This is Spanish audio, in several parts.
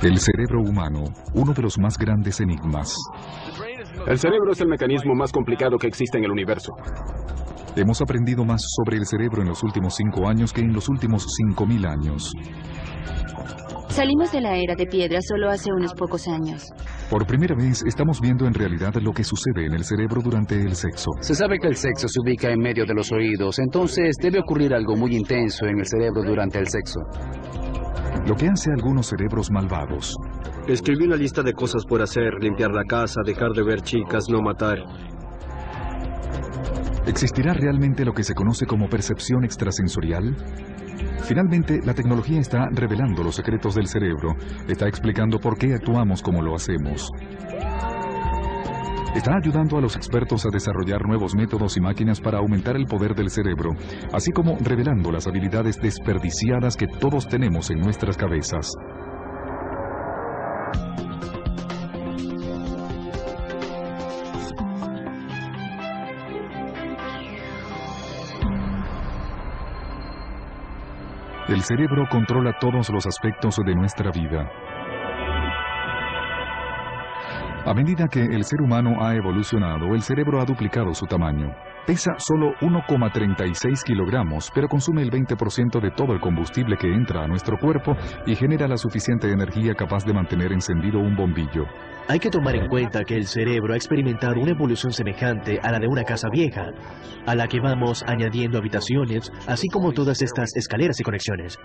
El cerebro humano, uno de los más grandes enigmas. El cerebro es el mecanismo más complicado que existe en el universo. Hemos aprendido más sobre el cerebro en los últimos 5 años que en los últimos 5000 años. Salimos de la era de piedra solo hace unos pocos años. Por primera vez estamos viendo en realidad lo que sucede en el cerebro durante el sexo. Se sabe que el sexo se ubica en medio de los oídos, entonces debe ocurrir algo muy intenso en el cerebro durante el sexo. Lo que hace a algunos cerebros malvados. Escribí una lista de cosas por hacer: limpiar la casa, dejar de ver chicas, no matar. ¿Existirá realmente lo que se conoce como percepción extrasensorial? Finalmente, la tecnología está revelando los secretos del cerebro, está explicando por qué actuamos como lo hacemos. Está ayudando a los expertos a desarrollar nuevos métodos y máquinas para aumentar el poder del cerebro, así como revelando las habilidades desperdiciadas que todos tenemos en nuestras cabezas. El cerebro controla todos los aspectos de nuestra vida. A medida que el ser humano ha evolucionado, el cerebro ha duplicado su tamaño. Pesa solo 1,36 kilogramos, pero consume el 20% de todo el combustible que entra a nuestro cuerpo y genera la suficiente energía capaz de mantener encendido un bombillo. Hay que tomar en cuenta que el cerebro ha experimentado una evolución semejante a la de una casa vieja, a la que vamos añadiendo habitaciones, así como todas estas escaleras y conexiones.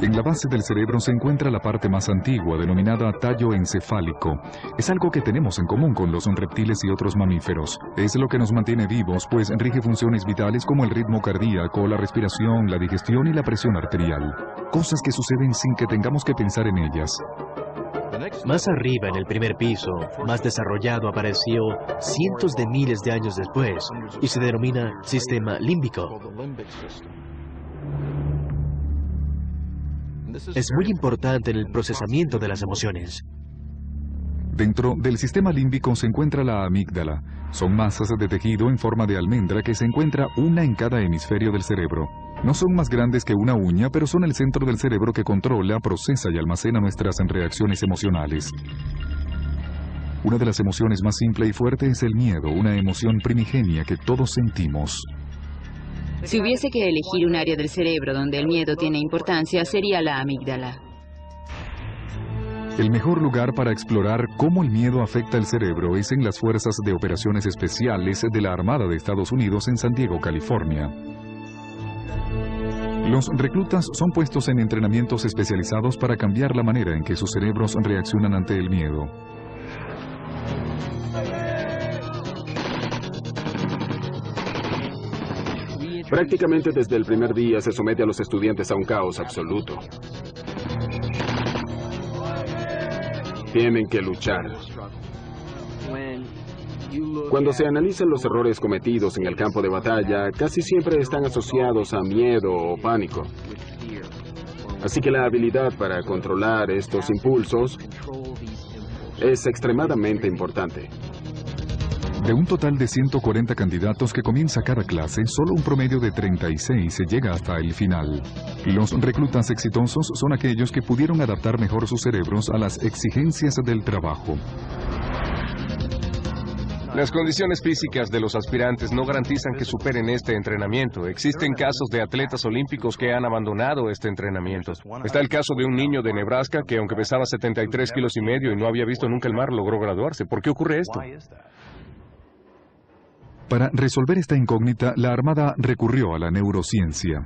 En la base del cerebro se encuentra la parte más antigua, denominada tallo encefálico. Es algo que tenemos en común con los reptiles y otros mamíferos. Es lo que nos mantiene vivos, pues rige funciones vitales como el ritmo cardíaco, la respiración, la digestión y la presión arterial. Cosas que suceden sin que tengamos que pensar en ellas. Más arriba, en el primer piso, más desarrollado, apareció cientos de miles de años después y se denomina sistema límbico. Es muy importante en el procesamiento de las emociones. Dentro del sistema límbico se encuentra la amígdala. Son masas de tejido en forma de almendra que se encuentra una en cada hemisferio del cerebro. No son más grandes que una uña, pero son el centro del cerebro que controla, procesa y almacena nuestras reacciones emocionales. Una de las emociones más simple y fuerte es el miedo, una emoción primigenia que todos sentimos. Si hubiese que elegir un área del cerebro donde el miedo tiene importancia, sería la amígdala. El mejor lugar para explorar cómo el miedo afecta el cerebro es en las Fuerzas de Operaciones Especiales de la Armada de Estados Unidos en San Diego, California. Los reclutas son puestos en entrenamientos especializados para cambiar la manera en que sus cerebros reaccionan ante el miedo. Prácticamente desde el primer día se somete a los estudiantes a un caos absoluto. Tienen que luchar. Cuando se analizan los errores cometidos en el campo de batalla, casi siempre están asociados a miedo o pánico. Así que la habilidad para controlar estos impulsos es extremadamente importante. De un total de 140 candidatos que comienza cada clase, solo un promedio de 36 se llega hasta el final. Los reclutas exitosos son aquellos que pudieron adaptar mejor sus cerebros a las exigencias del trabajo. Las condiciones físicas de los aspirantes no garantizan que superen este entrenamiento. Existen casos de atletas olímpicos que han abandonado este entrenamiento. Está el caso de un niño de Nebraska que, aunque pesaba 73 kilos y medio y no había visto nunca el mar, logró graduarse. ¿Por qué ocurre esto? Para resolver esta incógnita, la Armada recurrió a la neurociencia.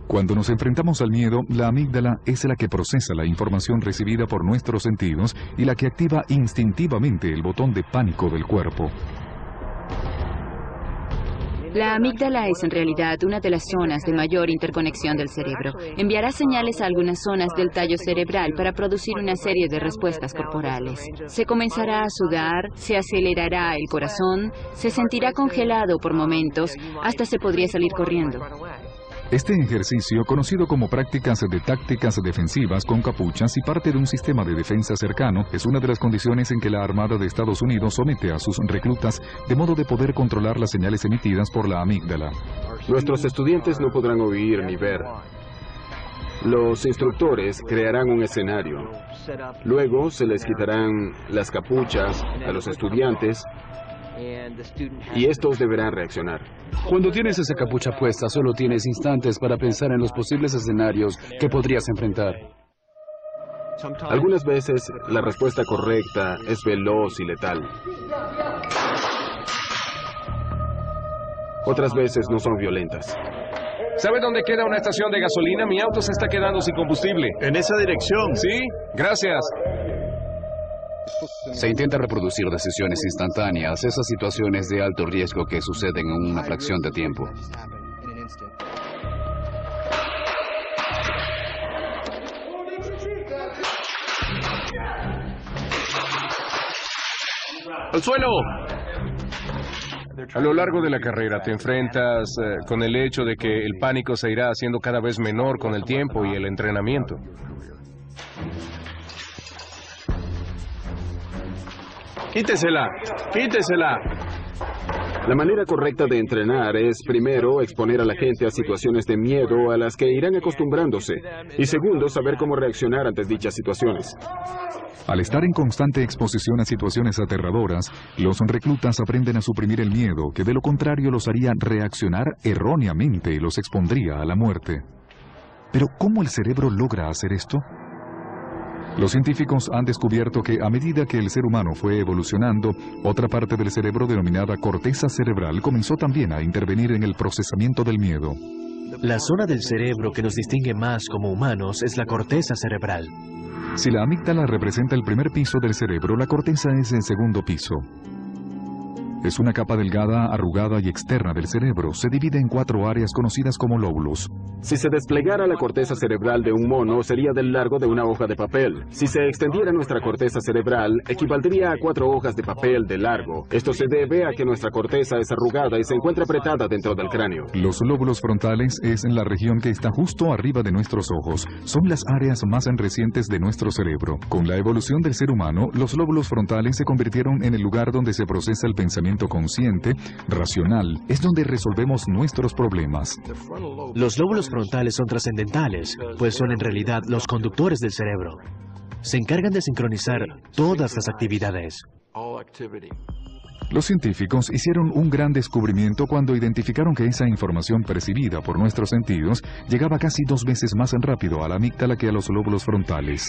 Cuando nos enfrentamos al miedo, la amígdala es la que procesa la información recibida por nuestros sentidos y la que activa instintivamente el botón de pánico del cuerpo. La amígdala es en realidad una de las zonas de mayor interconexión del cerebro. Enviará señales a algunas zonas del tallo cerebral para producir una serie de respuestas corporales. Se comenzará a sudar, se acelerará el corazón, se sentirá congelado por momentos, hasta se podría salir corriendo. Este ejercicio, conocido como prácticas de tácticas defensivas con capuchas y parte de un sistema de defensa cercano, es una de las condiciones en que la Armada de Estados Unidos somete a sus reclutas de modo de poder controlar las señales emitidas por la amígdala. Nuestros estudiantes no podrán oír ni ver. Los instructores crearán un escenario. Luego se les quitarán las capuchas a los estudiantes y estos deberán reaccionar. Cuando tienes esa capucha puesta, solo tienes instantes para pensar en los posibles escenarios que podrías enfrentar. Algunas veces la respuesta correcta es veloz y letal. Otras veces no son violentas. ¿Sabe dónde queda una estación de gasolina? Mi auto se está quedando sin combustible. En esa dirección. ¿Sí? Gracias. Se intenta reproducir decisiones instantáneas, esas situaciones de alto riesgo que suceden en una fracción de tiempo. ¡Al suelo! A lo largo de la carrera te enfrentas con el hecho de que el pánico se irá haciendo cada vez menor con el tiempo y el entrenamiento. ¡Quítesela! ¡Quítesela! La manera correcta de entrenar es, primero, exponer a la gente a situaciones de miedo a las que irán acostumbrándose. Y segundo, saber cómo reaccionar ante dichas situaciones. Al estar en constante exposición a situaciones aterradoras, los reclutas aprenden a suprimir el miedo, que de lo contrario los haría reaccionar erróneamente y los expondría a la muerte. Pero, ¿cómo el cerebro logra hacer esto? Los científicos han descubierto que a medida que el ser humano fue evolucionando, otra parte del cerebro denominada corteza cerebral comenzó también a intervenir en el procesamiento del miedo. La zona del cerebro que nos distingue más como humanos es la corteza cerebral. Si la amígdala representa el primer piso del cerebro, la corteza es el segundo piso. Es una capa delgada, arrugada y externa del cerebro. Se divide en 4 áreas conocidas como lóbulos. Si se desplegara la corteza cerebral de un mono, sería del largo de una hoja de papel. Si se extendiera nuestra corteza cerebral, equivaldría a 4 hojas de papel de largo. Esto se debe a que nuestra corteza es arrugada y se encuentra apretada dentro del cráneo. Los lóbulos frontales es en la región que está justo arriba de nuestros ojos. Son las áreas más recientes de nuestro cerebro. Con la evolución del ser humano, los lóbulos frontales se convirtieron en el lugar donde se procesa el pensamiento consciente, racional, es donde resolvemos nuestros problemas. Los lóbulos frontales son trascendentales, pues son en realidad los conductores del cerebro. Se encargan de sincronizar todas las actividades. Los científicos hicieron un gran descubrimiento cuando identificaron que esa información percibida por nuestros sentidos llegaba casi 2 veces más rápido a la amígdala que a los lóbulos frontales.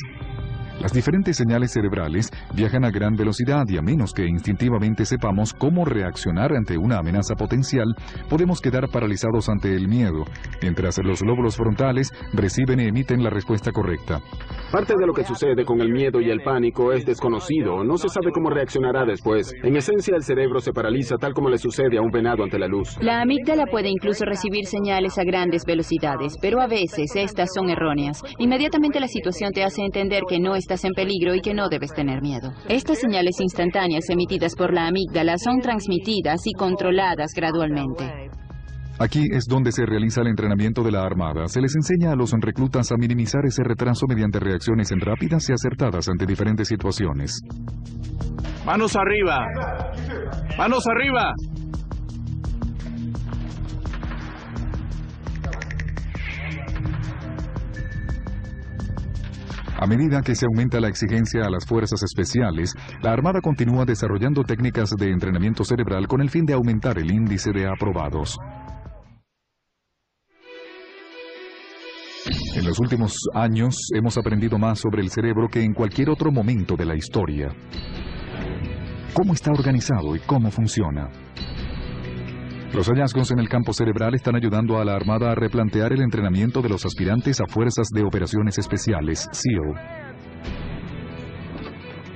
Las diferentes señales cerebrales viajan a gran velocidad y a menos que instintivamente sepamos cómo reaccionar ante una amenaza potencial, podemos quedar paralizados ante el miedo, mientras los lóbulos frontales reciben y emiten la respuesta correcta. Parte de lo que sucede con el miedo y el pánico es desconocido, no se sabe cómo reaccionará después. En esencia, el cerebro se paraliza tal como le sucede a un venado ante la luz. La amígdala puede incluso recibir señales a grandes velocidades, pero a veces estas son erróneas. Inmediatamente la situación te hace entender que no estás en peligro y que no debes tener miedo. Estas señales instantáneas emitidas por la amígdala son transmitidas y controladas gradualmente. Aquí es donde se realiza el entrenamiento de la Armada. Se les enseña a los reclutas a minimizar ese retraso mediante reacciones rápidas y acertadas ante diferentes situaciones. ¡Manos arriba! ¡Manos arriba! A medida que se aumenta la exigencia a las fuerzas especiales, la Armada continúa desarrollando técnicas de entrenamiento cerebral con el fin de aumentar el índice de aprobados. En los últimos años hemos aprendido más sobre el cerebro que en cualquier otro momento de la historia. ¿Cómo está organizado y cómo funciona? Los hallazgos en el campo cerebral están ayudando a la Armada a replantear el entrenamiento de los aspirantes a Fuerzas de Operaciones Especiales, SEAL.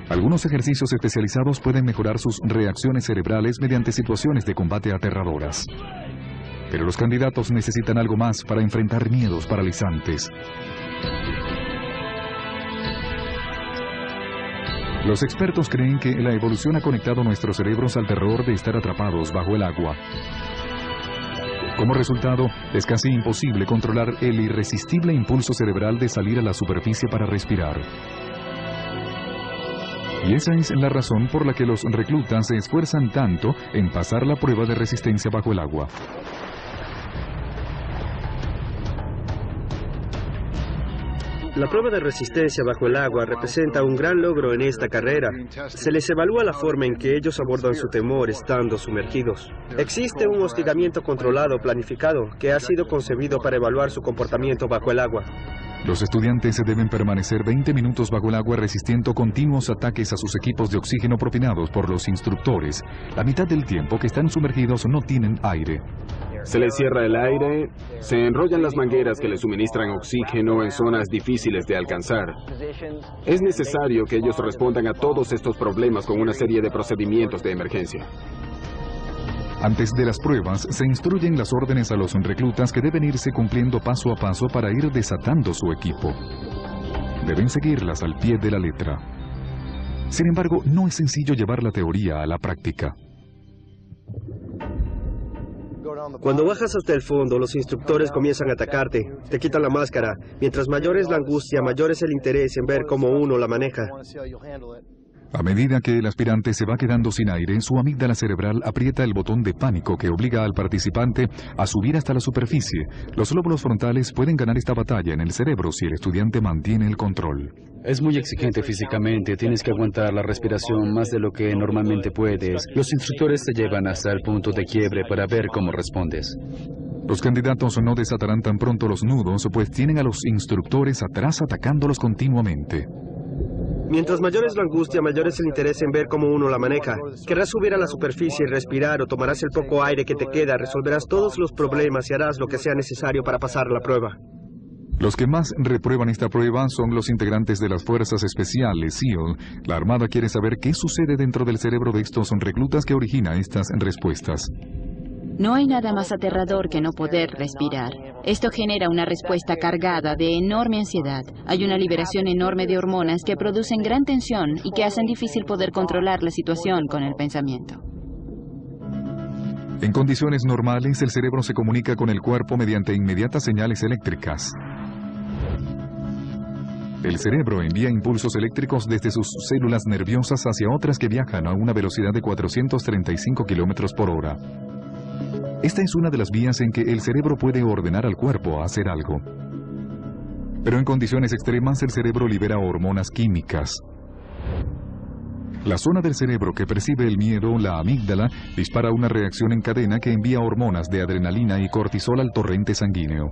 Algunos ejercicios especializados pueden mejorar sus reacciones cerebrales mediante situaciones de combate aterradoras. Pero los candidatos necesitan algo más para enfrentar miedos paralizantes. Los expertos creen que la evolución ha conectado nuestros cerebros al terror de estar atrapados bajo el agua. Como resultado, es casi imposible controlar el irresistible impulso cerebral de salir a la superficie para respirar. Y esa es la razón por la que los reclutas se esfuerzan tanto en pasar la prueba de resistencia bajo el agua. La prueba de resistencia bajo el agua representa un gran logro en esta carrera. Se les evalúa la forma en que ellos abordan su temor estando sumergidos. Existe un hostigamiento controlado, planificado, que ha sido concebido para evaluar su comportamiento bajo el agua. Los estudiantes deben permanecer 20 minutos bajo el agua resistiendo continuos ataques a sus equipos de oxígeno propinados por los instructores. La mitad del tiempo que están sumergidos no tienen aire. Se les cierra el aire, se enrollan las mangueras que les suministran oxígeno en zonas difíciles de alcanzar. Es necesario que ellos respondan a todos estos problemas con una serie de procedimientos de emergencia. Antes de las pruebas, se instruyen las órdenes a los reclutas que deben irse cumpliendo paso a paso para ir desatando su equipo. Deben seguirlas al pie de la letra. Sin embargo, no es sencillo llevar la teoría a la práctica. Cuando bajas hasta el fondo, los instructores comienzan a atacarte. Te quitan la máscara. Mientras mayor es la angustia, mayor es el interés en ver cómo uno la maneja. A medida que el aspirante se va quedando sin aire, su amígdala cerebral aprieta el botón de pánico que obliga al participante a subir hasta la superficie. Los lóbulos frontales pueden ganar esta batalla en el cerebro si el estudiante mantiene el control. Es muy exigente físicamente, tienes que aguantar la respiración más de lo que normalmente puedes. Los instructores te llevan hasta el punto de quiebre para ver cómo respondes. Los candidatos no desatarán tan pronto los nudos, pues tienen a los instructores atrás atacándolos continuamente. Mientras mayor es la angustia, mayor es el interés en ver cómo uno la maneja. Querrás subir a la superficie y respirar o tomarás el poco aire que te queda, resolverás todos los problemas y harás lo que sea necesario para pasar la prueba. Los que más reprueban esta prueba son los integrantes de las Fuerzas Especiales, SEAL. La Armada quiere saber qué sucede dentro del cerebro de estos reclutas que origina estas respuestas. No hay nada más aterrador que no poder respirar. Esto genera una respuesta cargada de enorme ansiedad. Hay una liberación enorme de hormonas que producen gran tensión y que hacen difícil poder controlar la situación con el pensamiento. En condiciones normales, el cerebro se comunica con el cuerpo mediante inmediatas señales eléctricas. El cerebro envía impulsos eléctricos desde sus células nerviosas hacia otras que viajan a una velocidad de 435 kilómetros por hora. Esta es una de las vías en que el cerebro puede ordenar al cuerpo a hacer algo. Pero en condiciones extremas, el cerebro libera hormonas químicas. La zona del cerebro que percibe el miedo, la amígdala, dispara una reacción en cadena que envía hormonas de adrenalina y cortisol al torrente sanguíneo.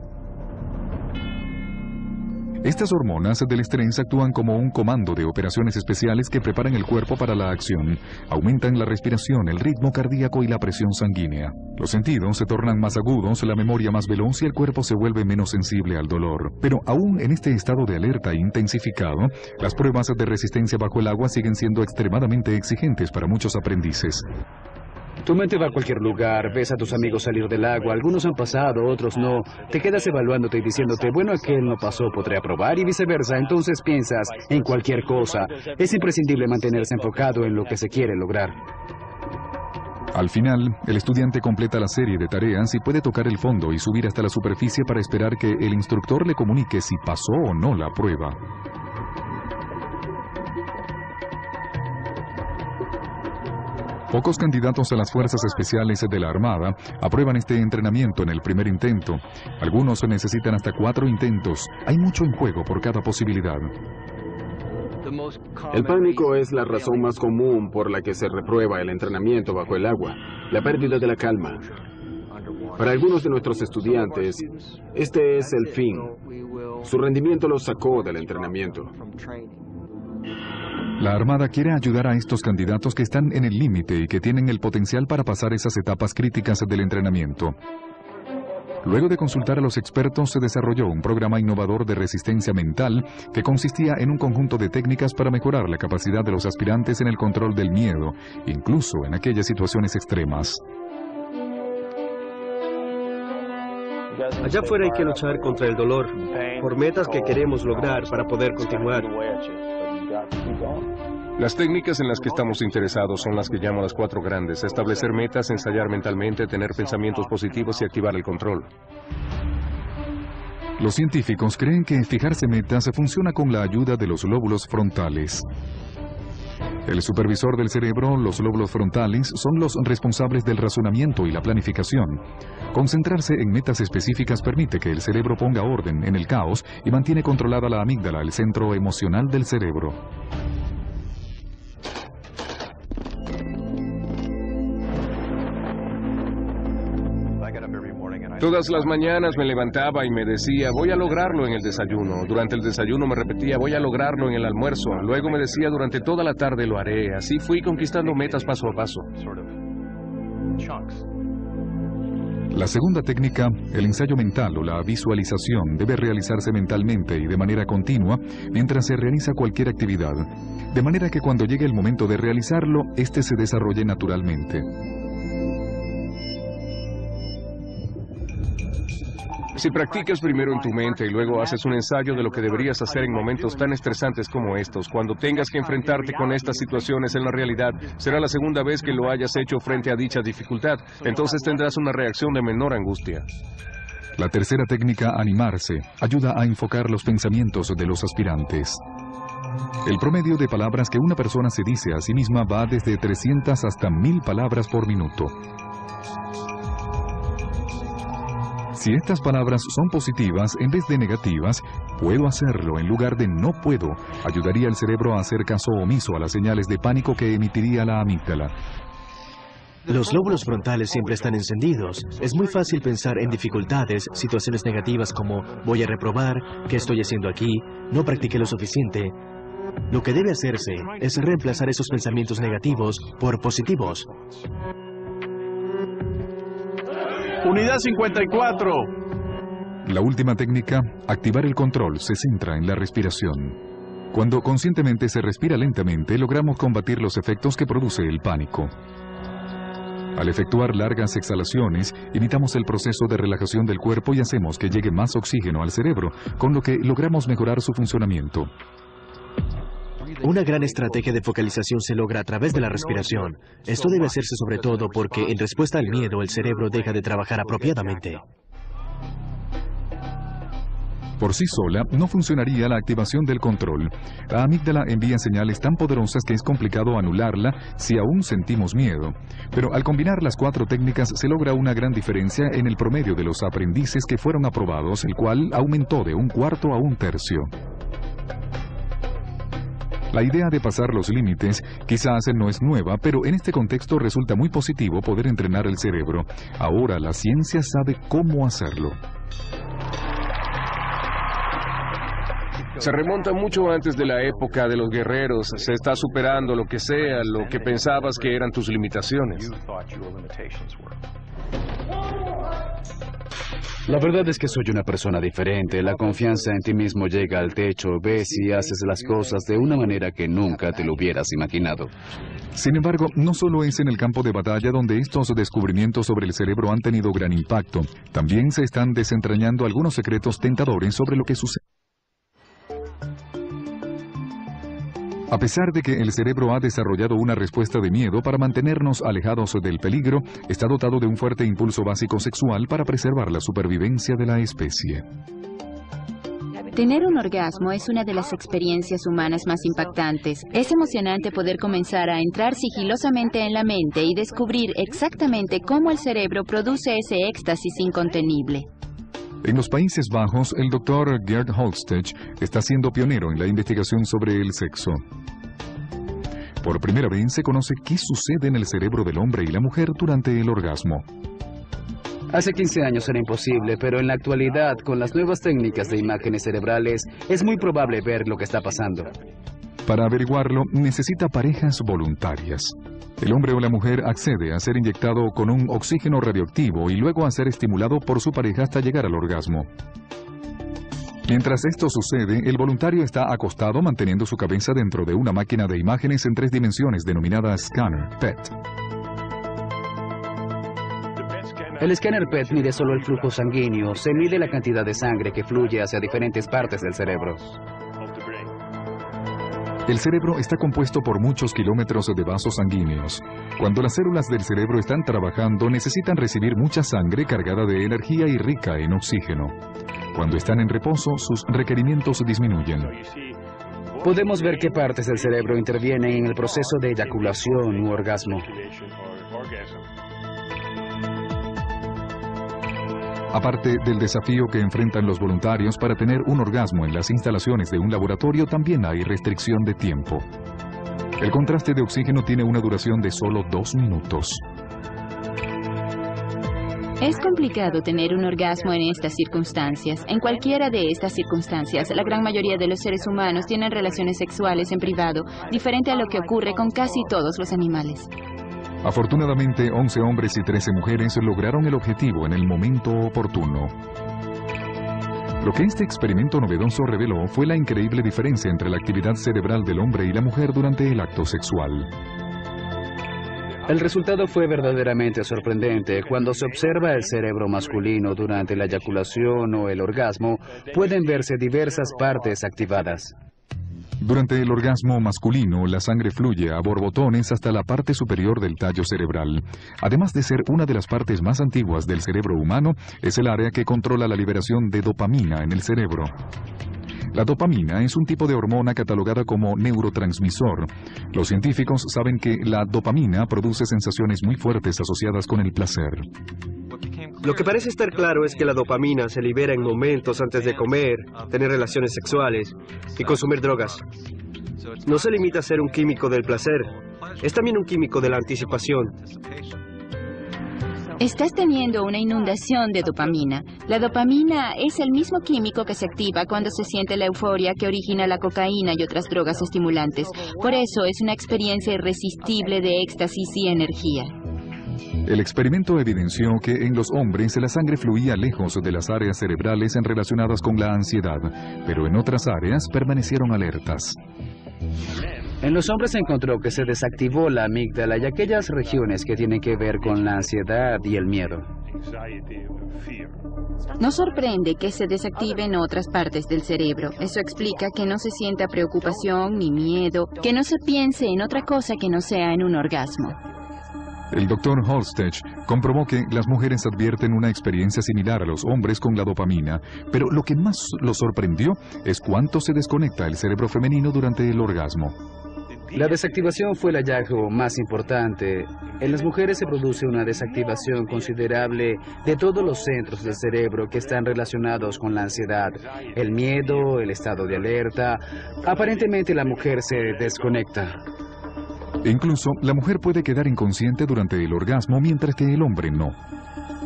Estas hormonas del estrés actúan como un comando de operaciones especiales que preparan el cuerpo para la acción. Aumentan la respiración, el ritmo cardíaco y la presión sanguínea. Los sentidos se tornan más agudos, la memoria más veloz y el cuerpo se vuelve menos sensible al dolor. Pero aún en este estado de alerta intensificado, las pruebas de resistencia bajo el agua siguen siendo extremadamente exigentes para muchos aprendices. Tu mente va a cualquier lugar, ves a tus amigos salir del agua, algunos han pasado, otros no. Te quedas evaluándote y diciéndote, bueno, aquel no pasó, podré aprobar y viceversa. Entonces piensas en cualquier cosa. Es imprescindible mantenerse enfocado en lo que se quiere lograr. Al final, el estudiante completa la serie de tareas y puede tocar el fondo y subir hasta la superficie para esperar que el instructor le comunique si pasó o no la prueba. Pocos candidatos a las fuerzas especiales de la Armada aprueban este entrenamiento en el primer intento. Algunos necesitan hasta 4 intentos. Hay mucho en juego por cada posibilidad. El pánico es la razón más común por la que se reprueba el entrenamiento bajo el agua. La pérdida de la calma. Para algunos de nuestros estudiantes, este es el fin. Su rendimiento los sacó del entrenamiento. La Armada quiere ayudar a estos candidatos que están en el límite y que tienen el potencial para pasar esas etapas críticas del entrenamiento. Luego de consultar a los expertos, se desarrolló un programa innovador de resistencia mental que consistía en un conjunto de técnicas para mejorar la capacidad de los aspirantes en el control del miedo, incluso en aquellas situaciones extremas. Allá afuera hay que luchar contra el dolor, por metas que queremos lograr para poder continuar. Las técnicas en las que estamos interesados son las que llamo las 4 grandes: establecer metas, ensayar mentalmente, tener pensamientos positivos y activar el control. Los científicos creen que fijarse metas funciona con la ayuda de los lóbulos frontales. El supervisor del cerebro, los lóbulos frontales, son los responsables del razonamiento y la planificación. Concentrarse en metas específicas permite que el cerebro ponga orden en el caos y mantiene controlada la amígdala, el centro emocional del cerebro. Todas las mañanas me levantaba y me decía, voy a lograrlo en el desayuno. Durante el desayuno me repetía, voy a lograrlo en el almuerzo. Luego me decía, durante toda la tarde lo haré. Así fui conquistando metas paso a paso. La segunda técnica, el ensayo mental o la visualización, debe realizarse mentalmente y de manera continua mientras se realiza cualquier actividad, de manera que cuando llegue el momento de realizarlo, éste se desarrolle naturalmente. Si practicas primero en tu mente y luego haces un ensayo de lo que deberías hacer en momentos tan estresantes como estos, cuando tengas que enfrentarte con estas situaciones en la realidad, será la segunda vez que lo hayas hecho frente a dicha dificultad, entonces tendrás una reacción de menor angustia. La tercera técnica, animarse, ayuda a enfocar los pensamientos de los aspirantes. El promedio de palabras que una persona se dice a sí misma va desde 300 hasta 1000 palabras por minuto. Si estas palabras son positivas en vez de negativas, puedo hacerlo en lugar de no puedo, ayudaría al cerebro a hacer caso omiso a las señales de pánico que emitiría la amígdala. Los lóbulos frontales siempre están encendidos. Es muy fácil pensar en dificultades, situaciones negativas como voy a reprobar, ¿qué estoy haciendo aquí? No practiqué lo suficiente. Lo que debe hacerse es reemplazar esos pensamientos negativos por positivos. Unidad 54. La última técnica, activar el control, se centra en la respiración. Cuando conscientemente se respira lentamente, logramos combatir los efectos que produce el pánico. Al efectuar largas exhalaciones, imitamos el proceso de relajación del cuerpo y hacemos que llegue más oxígeno al cerebro, con lo que logramos mejorar su funcionamiento. Una gran estrategia de focalización se logra a través de la respiración. Esto debe hacerse sobre todo porque en respuesta al miedo el cerebro deja de trabajar apropiadamente. Por sí sola, no funcionaría la activación del control. La amígdala envía señales tan poderosas que es complicado anularla si aún sentimos miedo. Pero al combinar las 4 técnicas se logra una gran diferencia en el promedio de los aprendices que fueron aprobados, el cual aumentó de 1/4 a 1/3. La idea de pasar los límites quizás no es nueva, pero en este contexto resulta muy positivo poder entrenar el cerebro. Ahora la ciencia sabe cómo hacerlo. Se remonta mucho antes de la época de los guerreros. Se está superando lo que sea, lo que pensabas que eran tus limitaciones. La verdad es que soy una persona diferente. La confianza en ti mismo llega al techo. Ves y haces las cosas de una manera que nunca te lo hubieras imaginado. Sin embargo, no solo es en el campo de batalla donde estos descubrimientos sobre el cerebro han tenido gran impacto. También se están desentrañando algunos secretos tentadores sobre lo que sucede. A pesar de que el cerebro ha desarrollado una respuesta de miedo para mantenernos alejados del peligro, está dotado de un fuerte impulso básico sexual para preservar la supervivencia de la especie. Tener un orgasmo es una de las experiencias humanas más impactantes. Es emocionante poder comenzar a entrar sigilosamente en la mente y descubrir exactamente cómo el cerebro produce ese éxtasis incontenible. En los Países Bajos, el Dr. Gerd Holstech está siendo pionero en la investigación sobre el sexo. Por primera vez se conoce qué sucede en el cerebro del hombre y la mujer durante el orgasmo. Hace 15 años era imposible, pero en la actualidad, con las nuevas técnicas de imágenes cerebrales, es muy probable ver lo que está pasando. Para averiguarlo, necesita parejas voluntarias. El hombre o la mujer accede a ser inyectado con un oxígeno radioactivo y luego a ser estimulado por su pareja hasta llegar al orgasmo. Mientras esto sucede, el voluntario está acostado manteniendo su cabeza dentro de una máquina de imágenes en 3 dimensiones denominada Scanner PET. El escáner PET mide solo el flujo sanguíneo, se mide la cantidad de sangre que fluye hacia diferentes partes del cerebro. El cerebro está compuesto por muchos kilómetros de vasos sanguíneos. Cuando las células del cerebro están trabajando, necesitan recibir mucha sangre cargada de energía y rica en oxígeno. Cuando están en reposo, sus requerimientos disminuyen. podemos ver qué partes del cerebro intervienen en el proceso de eyaculación u orgasmo. Aparte del desafío que enfrentan los voluntarios para tener un orgasmo en las instalaciones de un laboratorio, también hay restricción de tiempo. El contraste de oxígeno tiene una duración de solo 2 minutos. Es complicado tener un orgasmo en estas circunstancias. En cualquiera de estas circunstancias, la gran mayoría de los seres humanos tienen relaciones sexuales en privado, diferente a lo que ocurre con casi todos los animales. Afortunadamente, 11 hombres y 13 mujeres lograron el objetivo en el momento oportuno. Lo que este experimento novedoso reveló fue la increíble diferencia entre la actividad cerebral del hombre y la mujer durante el acto sexual. El resultado fue verdaderamente sorprendente. Cuando se observa el cerebro masculino durante la eyaculación o el orgasmo, pueden verse diversas partes activadas. Durante el orgasmo masculino, la sangre fluye a borbotones hasta la parte superior del tallo cerebral. Además de ser una de las partes más antiguas del cerebro humano, es el área que controla la liberación de dopamina en el cerebro. La dopamina es un tipo de hormona catalogada como neurotransmisor. Los científicos saben que la dopamina produce sensaciones muy fuertes asociadas con el placer. Lo que parece estar claro es que la dopamina se libera en momentos antes de comer, tener relaciones sexuales y consumir drogas. No se limita a ser un químico del placer, es también un químico de la anticipación. Estás teniendo una inundación de dopamina. La dopamina es el mismo químico que se activa cuando se siente la euforia que origina la cocaína y otras drogas estimulantes. Por eso es una experiencia irresistible de éxtasis y energía. El experimento evidenció que en los hombres la sangre fluía lejos de las áreas cerebrales relacionadas con la ansiedad, pero en otras áreas permanecieron alertas. En los hombres se encontró que se desactivó la amígdala y aquellas regiones que tienen que ver con la ansiedad y el miedo. No sorprende que se desactiven otras partes del cerebro. Eso explica que no se sienta preocupación ni miedo, que no se piense en otra cosa que no sea en un orgasmo. El Dr. Holstech comprobó que las mujeres advierten una experiencia similar a los hombres con la dopamina, pero lo que más los sorprendió es cuánto se desconecta el cerebro femenino durante el orgasmo. La desactivación fue el hallazgo más importante. En las mujeres se produce una desactivación considerable de todos los centros del cerebro que están relacionados con la ansiedad, el miedo, el estado de alerta. Aparentemente la mujer se desconecta. Incluso, la mujer puede quedar inconsciente durante el orgasmo, mientras que el hombre no.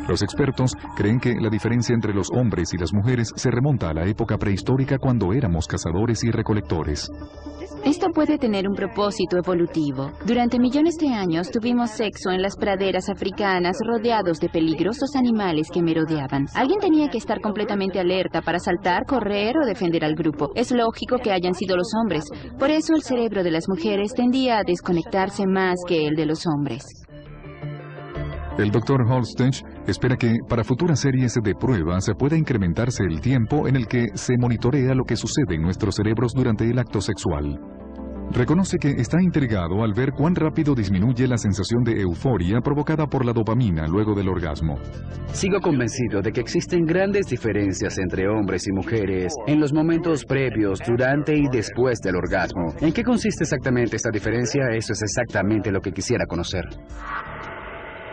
Los expertos creen que la diferencia entre los hombres y las mujeres se remonta a la época prehistórica cuando éramos cazadores y recolectores. Esto puede tener un propósito evolutivo. Durante millones de años tuvimos sexo en las praderas africanas rodeados de peligrosos animales que merodeaban. Alguien tenía que estar completamente alerta para saltar, correr o defender al grupo. Es lógico que hayan sido los hombres. Por eso el cerebro de las mujeres tendía a desconectarse más que el de los hombres. El Dr. Holstech espera que para futuras series de pruebas pueda incrementarse el tiempo en el que se monitorea lo que sucede en nuestros cerebros durante el acto sexual. Reconoce que está intrigado al ver cuán rápido disminuye la sensación de euforia provocada por la dopamina luego del orgasmo. Sigo convencido de que existen grandes diferencias entre hombres y mujeres en los momentos previos, durante y después del orgasmo. ¿En qué consiste exactamente esta diferencia? Eso es exactamente lo que quisiera conocer.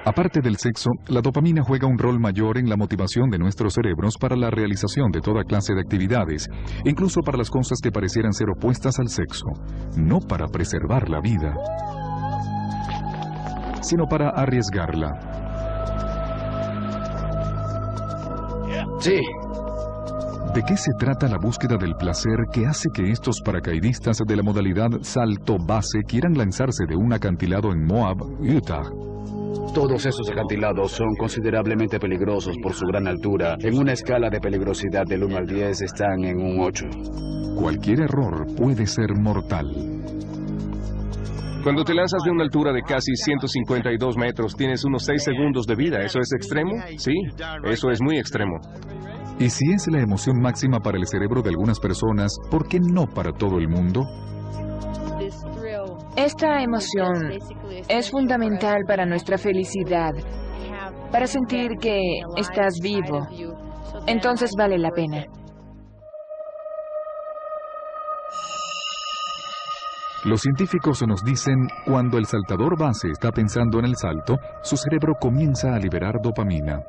Aparte del sexo, la dopamina juega un rol mayor en la motivación de nuestros cerebros para la realización de toda clase de actividades, incluso para las cosas que parecieran ser opuestas al sexo, no para preservar la vida, sino para arriesgarla. Sí. ¿De qué se trata la búsqueda del placer que hace que estos paracaidistas de la modalidad salto-base quieran lanzarse de un acantilado en Moab, Utah? Todos esos acantilados son considerablemente peligrosos por su gran altura. En una escala de peligrosidad del 1 al 10 están en un 8. Cualquier error puede ser mortal. Cuando te lanzas de una altura de casi 152 metros, tienes unos 6 segundos de vida. ¿Eso es extremo? Sí, eso es muy extremo. Y si es la emoción máxima para el cerebro de algunas personas, ¿por qué no para todo el mundo? Esta emoción es fundamental para nuestra felicidad, para sentir que estás vivo. Entonces vale la pena. Los científicos nos dicen, cuando el saltador base está pensando en el salto, su cerebro comienza a liberar dopamina.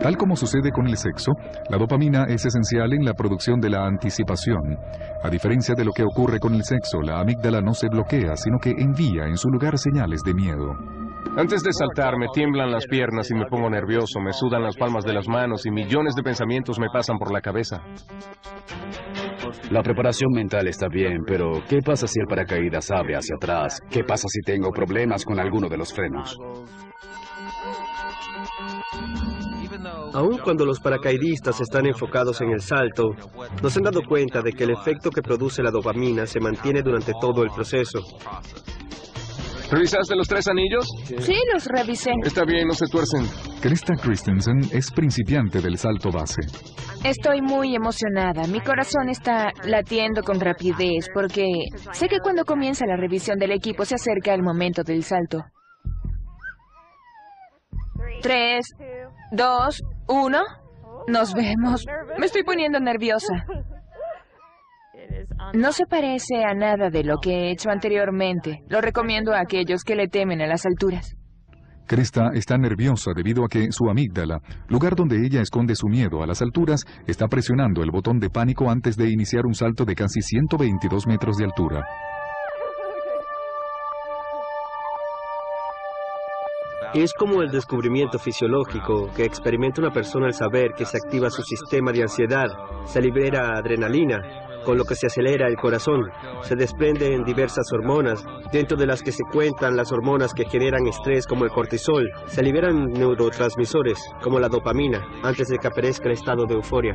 Tal como sucede con el sexo, la dopamina es esencial en la producción de la anticipación. A diferencia de lo que ocurre con el sexo, la amígdala no se bloquea, sino que envía en su lugar señales de miedo. Antes de saltar me tiemblan las piernas y me pongo nervioso, me sudan las palmas de las manos y millones de pensamientos me pasan por la cabeza. La preparación mental está bien, pero ¿qué pasa si el paracaídas abre hacia atrás? ¿Qué pasa si tengo problemas con alguno de los frenos? Aun cuando los paracaidistas están enfocados en el salto, no se han dado cuenta de que el efecto que produce la dopamina se mantiene durante todo el proceso. ¿Revisaste los 3 anillos? Sí, los revisé. Está bien, no se tuercen. Krista Christensen es principiante del salto base. Estoy muy emocionada. Mi corazón está latiendo con rapidez porque sé que cuando comienza la revisión del equipo se acerca el momento del salto. 3, 2, 1. Nos vemos. Me estoy poniendo nerviosa. No se parece a nada de lo que he hecho anteriormente. Lo recomiendo a aquellos que le temen a las alturas. Krista está nerviosa debido a que su amígdala, lugar donde ella esconde su miedo a las alturas, está presionando el botón de pánico antes de iniciar un salto de casi 122 metros de altura. Es como el descubrimiento fisiológico que experimenta una persona al saber que se activa su sistema de ansiedad, se libera adrenalina, con lo que se acelera el corazón, se desprenden diversas hormonas, dentro de las que se cuentan las hormonas que generan estrés como el cortisol, se liberan neurotransmisores como la dopamina antes de que aparezca el estado de euforia.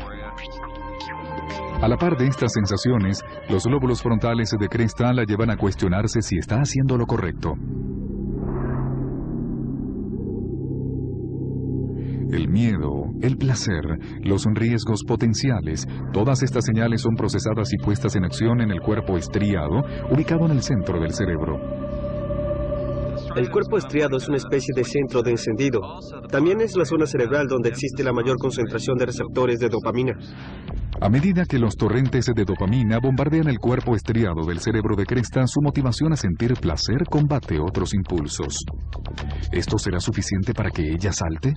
A la par de estas sensaciones, los lóbulos frontales de Krista la llevan a cuestionarse si está haciendo lo correcto. El miedo, el placer, los riesgos potenciales, todas estas señales son procesadas y puestas en acción en el cuerpo estriado, ubicado en el centro del cerebro. El cuerpo estriado es una especie de centro de encendido. También es la zona cerebral donde existe la mayor concentración de receptores de dopamina. A medida que los torrentes de dopamina bombardean el cuerpo estriado del cerebro de Krista, su motivación a sentir placer combate otros impulsos. ¿Esto será suficiente para que ella salte?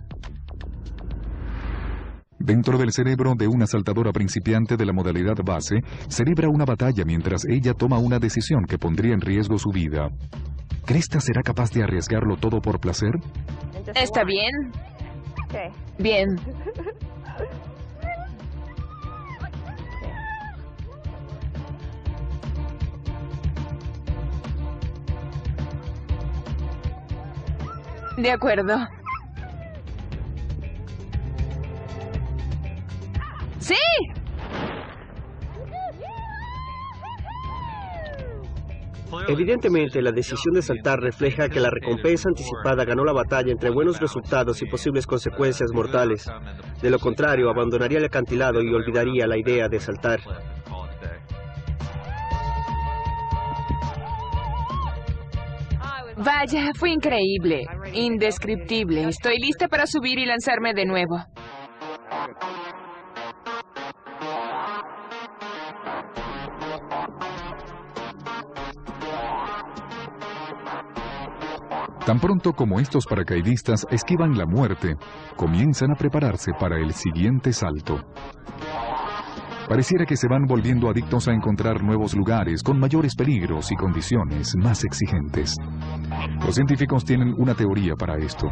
Dentro del cerebro de una saltadora principiante de la modalidad base, se libra una batalla mientras ella toma una decisión que pondría en riesgo su vida. ¿Krista será capaz de arriesgarlo todo por placer? ¿Está bien? Bien. De acuerdo. ¡Sí! Evidentemente, la decisión de saltar refleja que la recompensa anticipada ganó la batalla entre buenos resultados y posibles consecuencias mortales. De lo contrario, abandonaría el acantilado y olvidaría la idea de saltar. Vaya, fue increíble, indescriptible. Estoy lista para subir y lanzarme de nuevo. Tan pronto como estos paracaidistas esquivan la muerte, comienzan a prepararse para el siguiente salto. Pareciera que se van volviendo adictos a encontrar nuevos lugares con mayores peligros y condiciones más exigentes. Los científicos tienen una teoría para esto.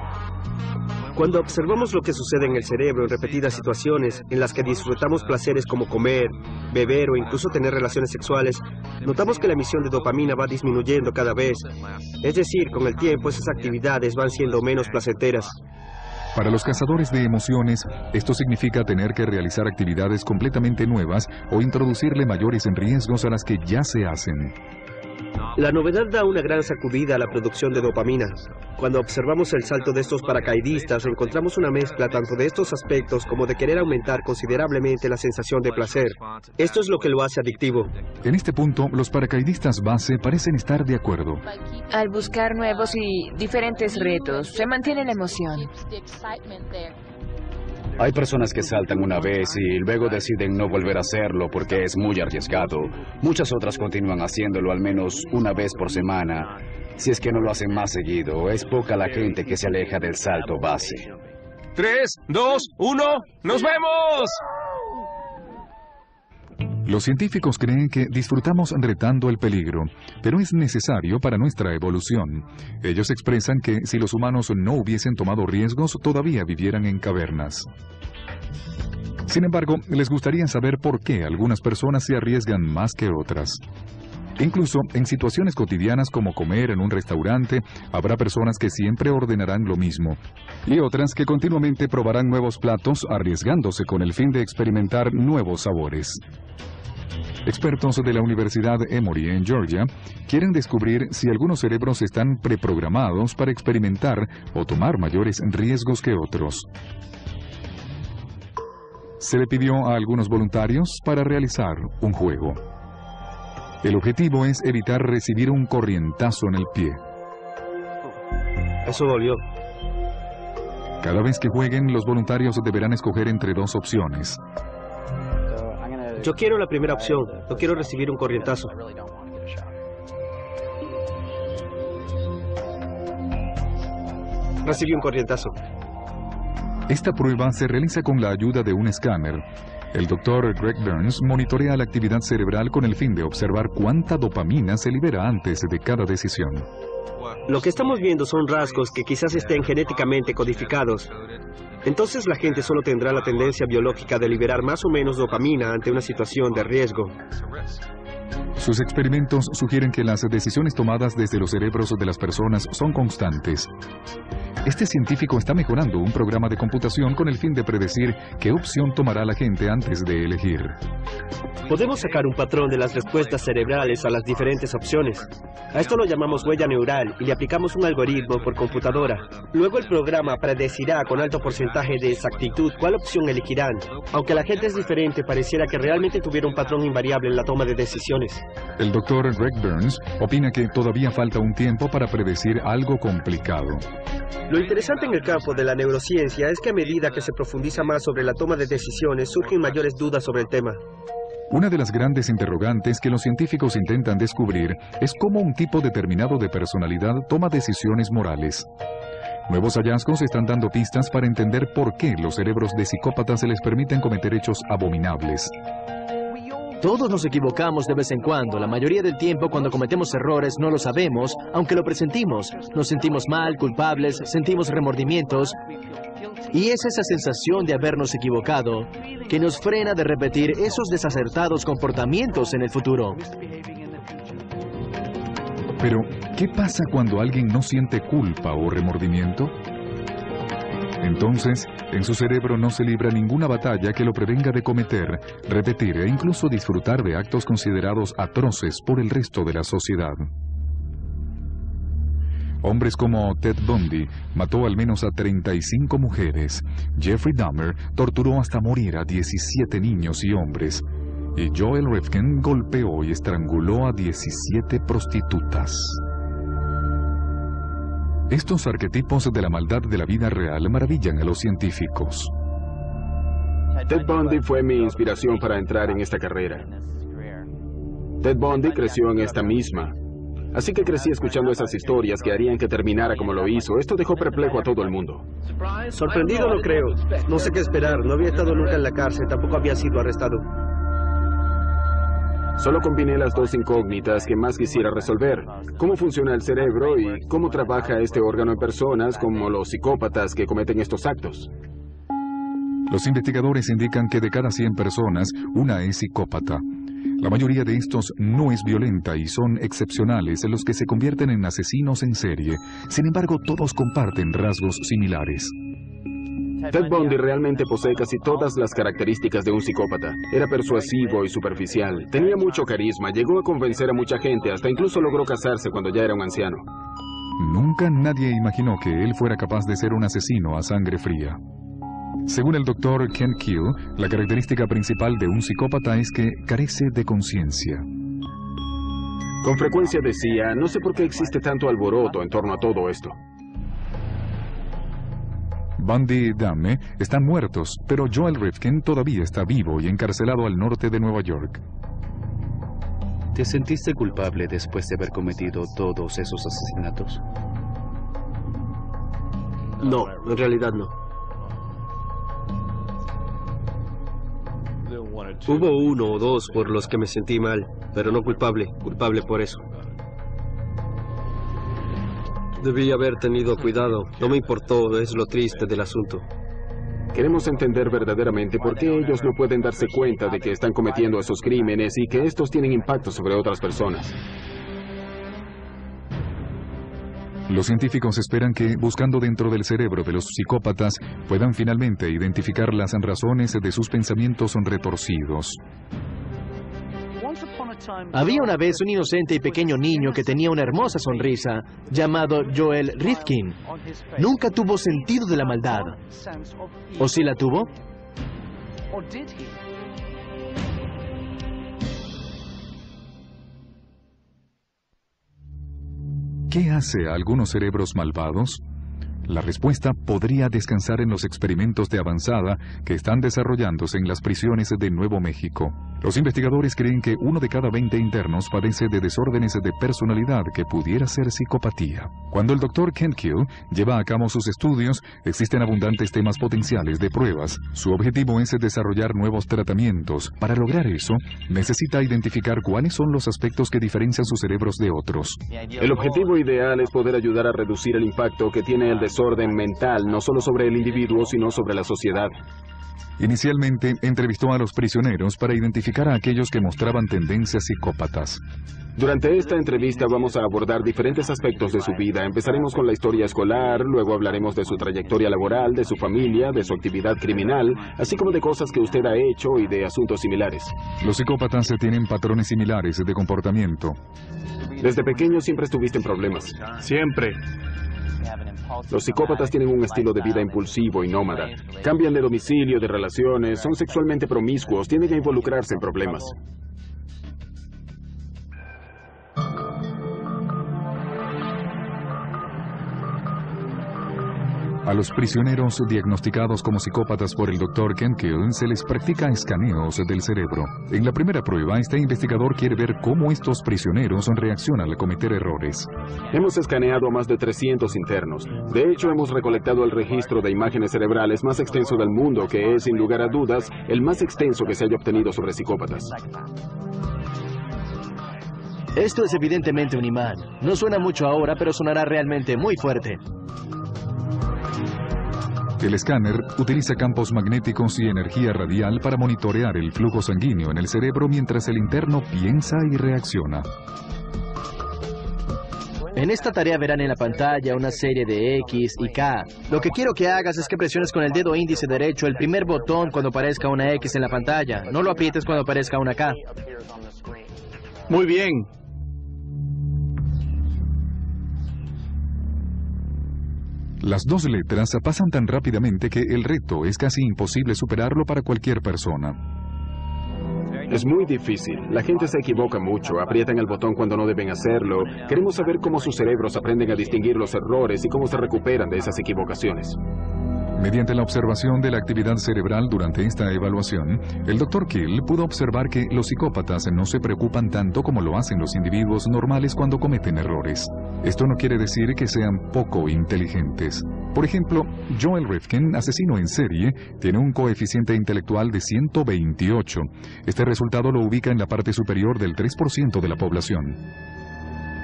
Cuando observamos lo que sucede en el cerebro en repetidas situaciones en las que disfrutamos placeres como comer, beber o incluso tener relaciones sexuales, notamos que la emisión de dopamina va disminuyendo cada vez. Es decir, con el tiempo esas actividades van siendo menos placenteras. Para los cazadores de emociones, esto significa tener que realizar actividades completamente nuevas o introducirle mayores riesgos a las que ya se hacen. La novedad da una gran sacudida a la producción de dopamina. Cuando observamos el salto de estos paracaidistas, encontramos una mezcla tanto de estos aspectos como de querer aumentar considerablemente la sensación de placer. Esto es lo que lo hace adictivo. En este punto, los paracaidistas base parecen estar de acuerdo. Al buscar nuevos y diferentes retos, se mantiene la emoción. Hay personas que saltan una vez y luego deciden no volver a hacerlo porque es muy arriesgado. Muchas otras continúan haciéndolo al menos una vez por semana. Si es que no lo hacen más seguido, es poca la gente que se aleja del salto base. 3, 2, 1, ¡nos vemos! Los científicos creen que disfrutamos retando el peligro, pero es necesario para nuestra evolución. Ellos expresan que si los humanos no hubiesen tomado riesgos, todavía vivieran en cavernas. Sin embargo, les gustaría saber por qué algunas personas se arriesgan más que otras. Incluso en situaciones cotidianas como comer en un restaurante, habrá personas que siempre ordenarán lo mismo, y otras que continuamente probarán nuevos platos arriesgándose con el fin de experimentar nuevos sabores. Expertos de la Universidad Emory en Georgia quieren descubrir si algunos cerebros están preprogramados para experimentar o tomar mayores riesgos que otros. Se le pidió a algunos voluntarios para realizar un juego. El objetivo es evitar recibir un corrientazo en el pie. Eso dolió. Cada vez que jueguen, los voluntarios deberán escoger entre dos opciones. Yo quiero la primera opción. No quiero recibir un corrientazo. Recibí un corrientazo. Esta prueba se realiza con la ayuda de un escáner. El doctor Greg Burns monitorea la actividad cerebral con el fin de observar cuánta dopamina se libera antes de cada decisión. Lo que estamos viendo son rasgos que quizás estén genéticamente codificados. Entonces la gente solo tendrá la tendencia biológica de liberar más o menos dopamina ante una situación de riesgo. Sus experimentos sugieren que las decisiones tomadas desde los cerebros de las personas son constantes. Este científico está mejorando un programa de computación con el fin de predecir qué opción tomará la gente antes de elegir. Podemos sacar un patrón de las respuestas cerebrales a las diferentes opciones. A esto lo llamamos huella neural y le aplicamos un algoritmo por computadora. Luego el programa predecirá con alto porcentaje de exactitud cuál opción elegirán. Aunque la gente es diferente, pareciera que realmente tuviera un patrón invariable en la toma de decisiones. El doctor Greg Burns opina que todavía falta un tiempo para predecir algo complicado. Lo interesante en el campo de la neurociencia es que a medida que se profundiza más sobre la toma de decisiones, surgen mayores dudas sobre el tema. Una de las grandes interrogantes que los científicos intentan descubrir es cómo un tipo determinado de personalidad toma decisiones morales. Nuevos hallazgos están dando pistas para entender por qué los cerebros de psicópatas se les permiten cometer hechos abominables. Todos nos equivocamos de vez en cuando. La mayoría del tiempo cuando cometemos errores no lo sabemos, aunque lo presentimos. Nos sentimos mal, culpables, sentimos remordimientos. Y es esa sensación de habernos equivocado que nos frena de repetir esos desacertados comportamientos en el futuro. Pero, ¿qué pasa cuando alguien no siente culpa o remordimiento? Entonces, en su cerebro no se libra ninguna batalla que lo prevenga de cometer, repetir e incluso disfrutar de actos considerados atroces por el resto de la sociedad. Hombres como Ted Bundy mató al menos a 35 mujeres. Jeffrey Dahmer torturó hasta morir a 17 niños y hombres. Y Joel Rifkin golpeó y estranguló a 17 prostitutas. Estos arquetipos de la maldad de la vida real maravillan a los científicos. Ted Bundy fue mi inspiración para entrar en esta carrera. Ted Bundy creció en esta misma. Así que crecí escuchando esas historias que harían que terminara como lo hizo. Esto dejó perplejo a todo el mundo. Sorprendido no creo. No sé qué esperar. No había estado nunca en la cárcel. Tampoco había sido arrestado. Solo combiné las dos incógnitas que más quisiera resolver. ¿Cómo funciona el cerebro y cómo trabaja este órgano en personas como los psicópatas que cometen estos actos? Los investigadores indican que de cada 100 personas, una es psicópata. La mayoría de estos no es violenta y son excepcionales los que se convierten en asesinos en serie. Sin embargo, todos comparten rasgos similares. Ted Bundy realmente posee casi todas las características de un psicópata. Era persuasivo y superficial. Tenía mucho carisma, llegó a convencer a mucha gente, hasta incluso logró casarse cuando ya era un anciano. Nunca nadie imaginó que él fuera capaz de ser un asesino a sangre fría. Según el doctor Ken Keel, la característica principal de un psicópata es que carece de conciencia. Con frecuencia decía, no sé por qué existe tanto alboroto en torno a todo esto. Bundy y Dahme están muertos, pero Joel Rifkin todavía está vivo y encarcelado al norte de Nueva York. ¿Te sentiste culpable después de haber cometido todos esos asesinatos? No, en realidad no. Hubo uno o dos por los que me sentí mal, pero no culpable por eso. Debí haber tenido cuidado, no me importó, es lo triste del asunto. Queremos entender verdaderamente por qué ellos no pueden darse cuenta de que están cometiendo esos crímenes y que estos tienen impacto sobre otras personas. Los científicos esperan que, buscando dentro del cerebro de los psicópatas, puedan finalmente identificar las razones de sus pensamientos retorcidos. Había una vez un inocente y pequeño niño que tenía una hermosa sonrisa, llamado Joel Rifkin. Nunca tuvo sentido de la maldad. ¿O sí la tuvo? ¿Qué hace a algunos cerebros malvados? La respuesta podría descansar en los experimentos de avanzada que están desarrollándose en las prisiones de Nuevo México. Los investigadores creen que 1 de cada 20 internos padece de desórdenes de personalidad que pudiera ser psicopatía. Cuando el Dr. Ken Kill lleva a cabo sus estudios, existen abundantes temas potenciales de pruebas. Su objetivo es desarrollar nuevos tratamientos. Para lograr eso, necesita identificar cuáles son los aspectos que diferencian sus cerebros de otros. El objetivo ideal es poder ayudar a reducir el impacto que tiene el desorden mental, no solo sobre el individuo, sino sobre la sociedad. Inicialmente, entrevistó a los prisioneros para identificar a aquellos que mostraban tendencias psicópatas. Durante esta entrevista vamos a abordar diferentes aspectos de su vida. Empezaremos con la historia escolar, luego hablaremos de su trayectoria laboral, de su familia, de su actividad criminal, así como de cosas que usted ha hecho y de asuntos similares. Los psicópatas tienen patrones similares de comportamiento. Desde pequeño siempre estuviste en problemas. Siempre. Los psicópatas tienen un estilo de vida impulsivo y nómada. Cambian de domicilio, de relaciones, son sexualmente promiscuos, tienden a involucrarse en problemas. A los prisioneros diagnosticados como psicópatas por el Dr. Ken Kill se les practica escaneos del cerebro. En la primera prueba, este investigador quiere ver cómo estos prisioneros reaccionan al cometer errores. Hemos escaneado a más de 300 internos. De hecho, hemos recolectado el registro de imágenes cerebrales más extenso del mundo, que es, sin lugar a dudas, el más extenso que se haya obtenido sobre psicópatas. Esto es evidentemente un imán. No suena mucho ahora, pero sonará realmente muy fuerte. El escáner utiliza campos magnéticos y energía radial para monitorear el flujo sanguíneo en el cerebro mientras el interno piensa y reacciona. En esta tarea verán en la pantalla una serie de X y K. Lo que quiero que hagas es que presiones con el dedo índice derecho el primer botón cuando aparezca una X en la pantalla. No lo aprietes cuando aparezca una K. Muy bien. Las dos letras pasan tan rápidamente que el reto es casi imposible superarlo para cualquier persona. Es muy difícil. La gente se equivoca mucho, aprietan el botón cuando no deben hacerlo. Queremos saber cómo sus cerebros aprenden a distinguir los errores y cómo se recuperan de esas equivocaciones. Mediante la observación de la actividad cerebral durante esta evaluación, el Dr. Kill pudo observar que los psicópatas no se preocupan tanto como lo hacen los individuos normales cuando cometen errores. Esto no quiere decir que sean poco inteligentes. Por ejemplo, Joel Rifkin, asesino en serie, tiene un coeficiente intelectual de 128. Este resultado lo ubica en la parte superior del 3% de la población.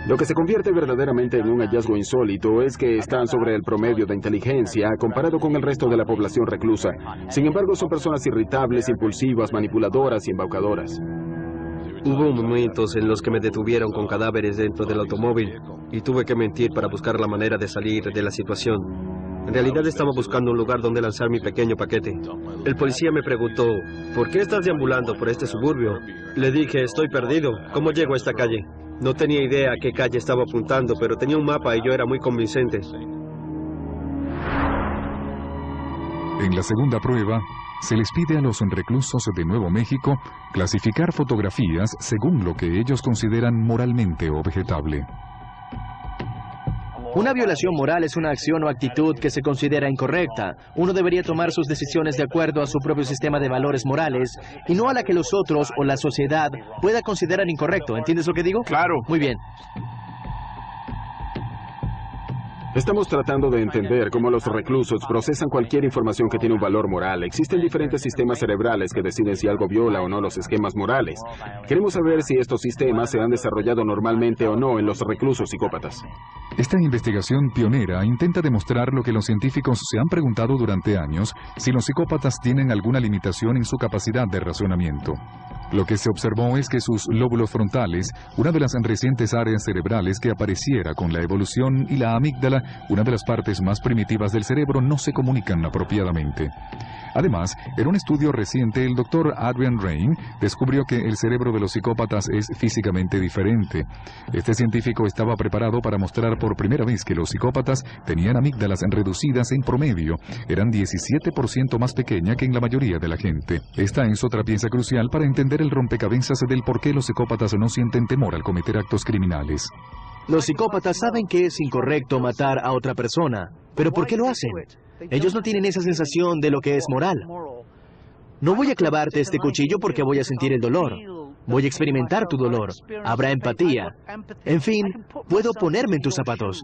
Lo que se convierte verdaderamente en un hallazgo insólito es que están sobre el promedio de inteligencia comparado con el resto de la población reclusa. Sin embargo, son personas irritables, impulsivas, manipuladoras y embaucadoras. Hubo momentos en los que me detuvieron con cadáveres dentro del automóvil y tuve que mentir para buscar la manera de salir de la situación. En realidad estaba buscando un lugar donde lanzar mi pequeño paquete. El policía me preguntó, ¿por qué estás deambulando por este suburbio? Le dije, estoy perdido. ¿Cómo llego a esta calle? No tenía idea a qué calle estaba apuntando, pero tenía un mapa y yo era muy convincente. En la segunda prueba, se les pide a los reclusos de Nuevo México clasificar fotografías según lo que ellos consideran moralmente objetable. Una violación moral es una acción o actitud que se considera incorrecta. Uno debería tomar sus decisiones de acuerdo a su propio sistema de valores morales y no a la que los otros o la sociedad pueda considerar incorrecto. ¿Entiendes lo que digo? Claro. Muy bien. Estamos tratando de entender cómo los reclusos procesan cualquier información que tiene un valor moral. Existen diferentes sistemas cerebrales que deciden si algo viola o no los esquemas morales. Queremos saber si estos sistemas se han desarrollado normalmente o no en los reclusos psicópatas. Esta investigación pionera intenta demostrar lo que los científicos se han preguntado durante años, si los psicópatas tienen alguna limitación en su capacidad de razonamiento. Lo que se observó es que sus lóbulos frontales, una de las recientes áreas cerebrales que apareciera con la evolución, y la amígdala, una de las partes más primitivas del cerebro, no se comunican apropiadamente. Además, en un estudio reciente, el doctor Adrian Rain descubrió que el cerebro de los psicópatas es físicamente diferente. Este científico estaba preparado para mostrar por primera vez que los psicópatas tenían amígdalas reducidas en promedio. Eran 17% más pequeña que en la mayoría de la gente. Esta es otra pieza crucial para entender el rompecabezas del por qué los psicópatas no sienten temor al cometer actos criminales. Los psicópatas saben que es incorrecto matar a otra persona, pero ¿por qué lo hacen? Ellos no tienen esa sensación de lo que es moral. No voy a clavarte este cuchillo porque voy a sentir el dolor. Voy a experimentar tu dolor. Habrá empatía. En fin, puedo ponerme en tus zapatos.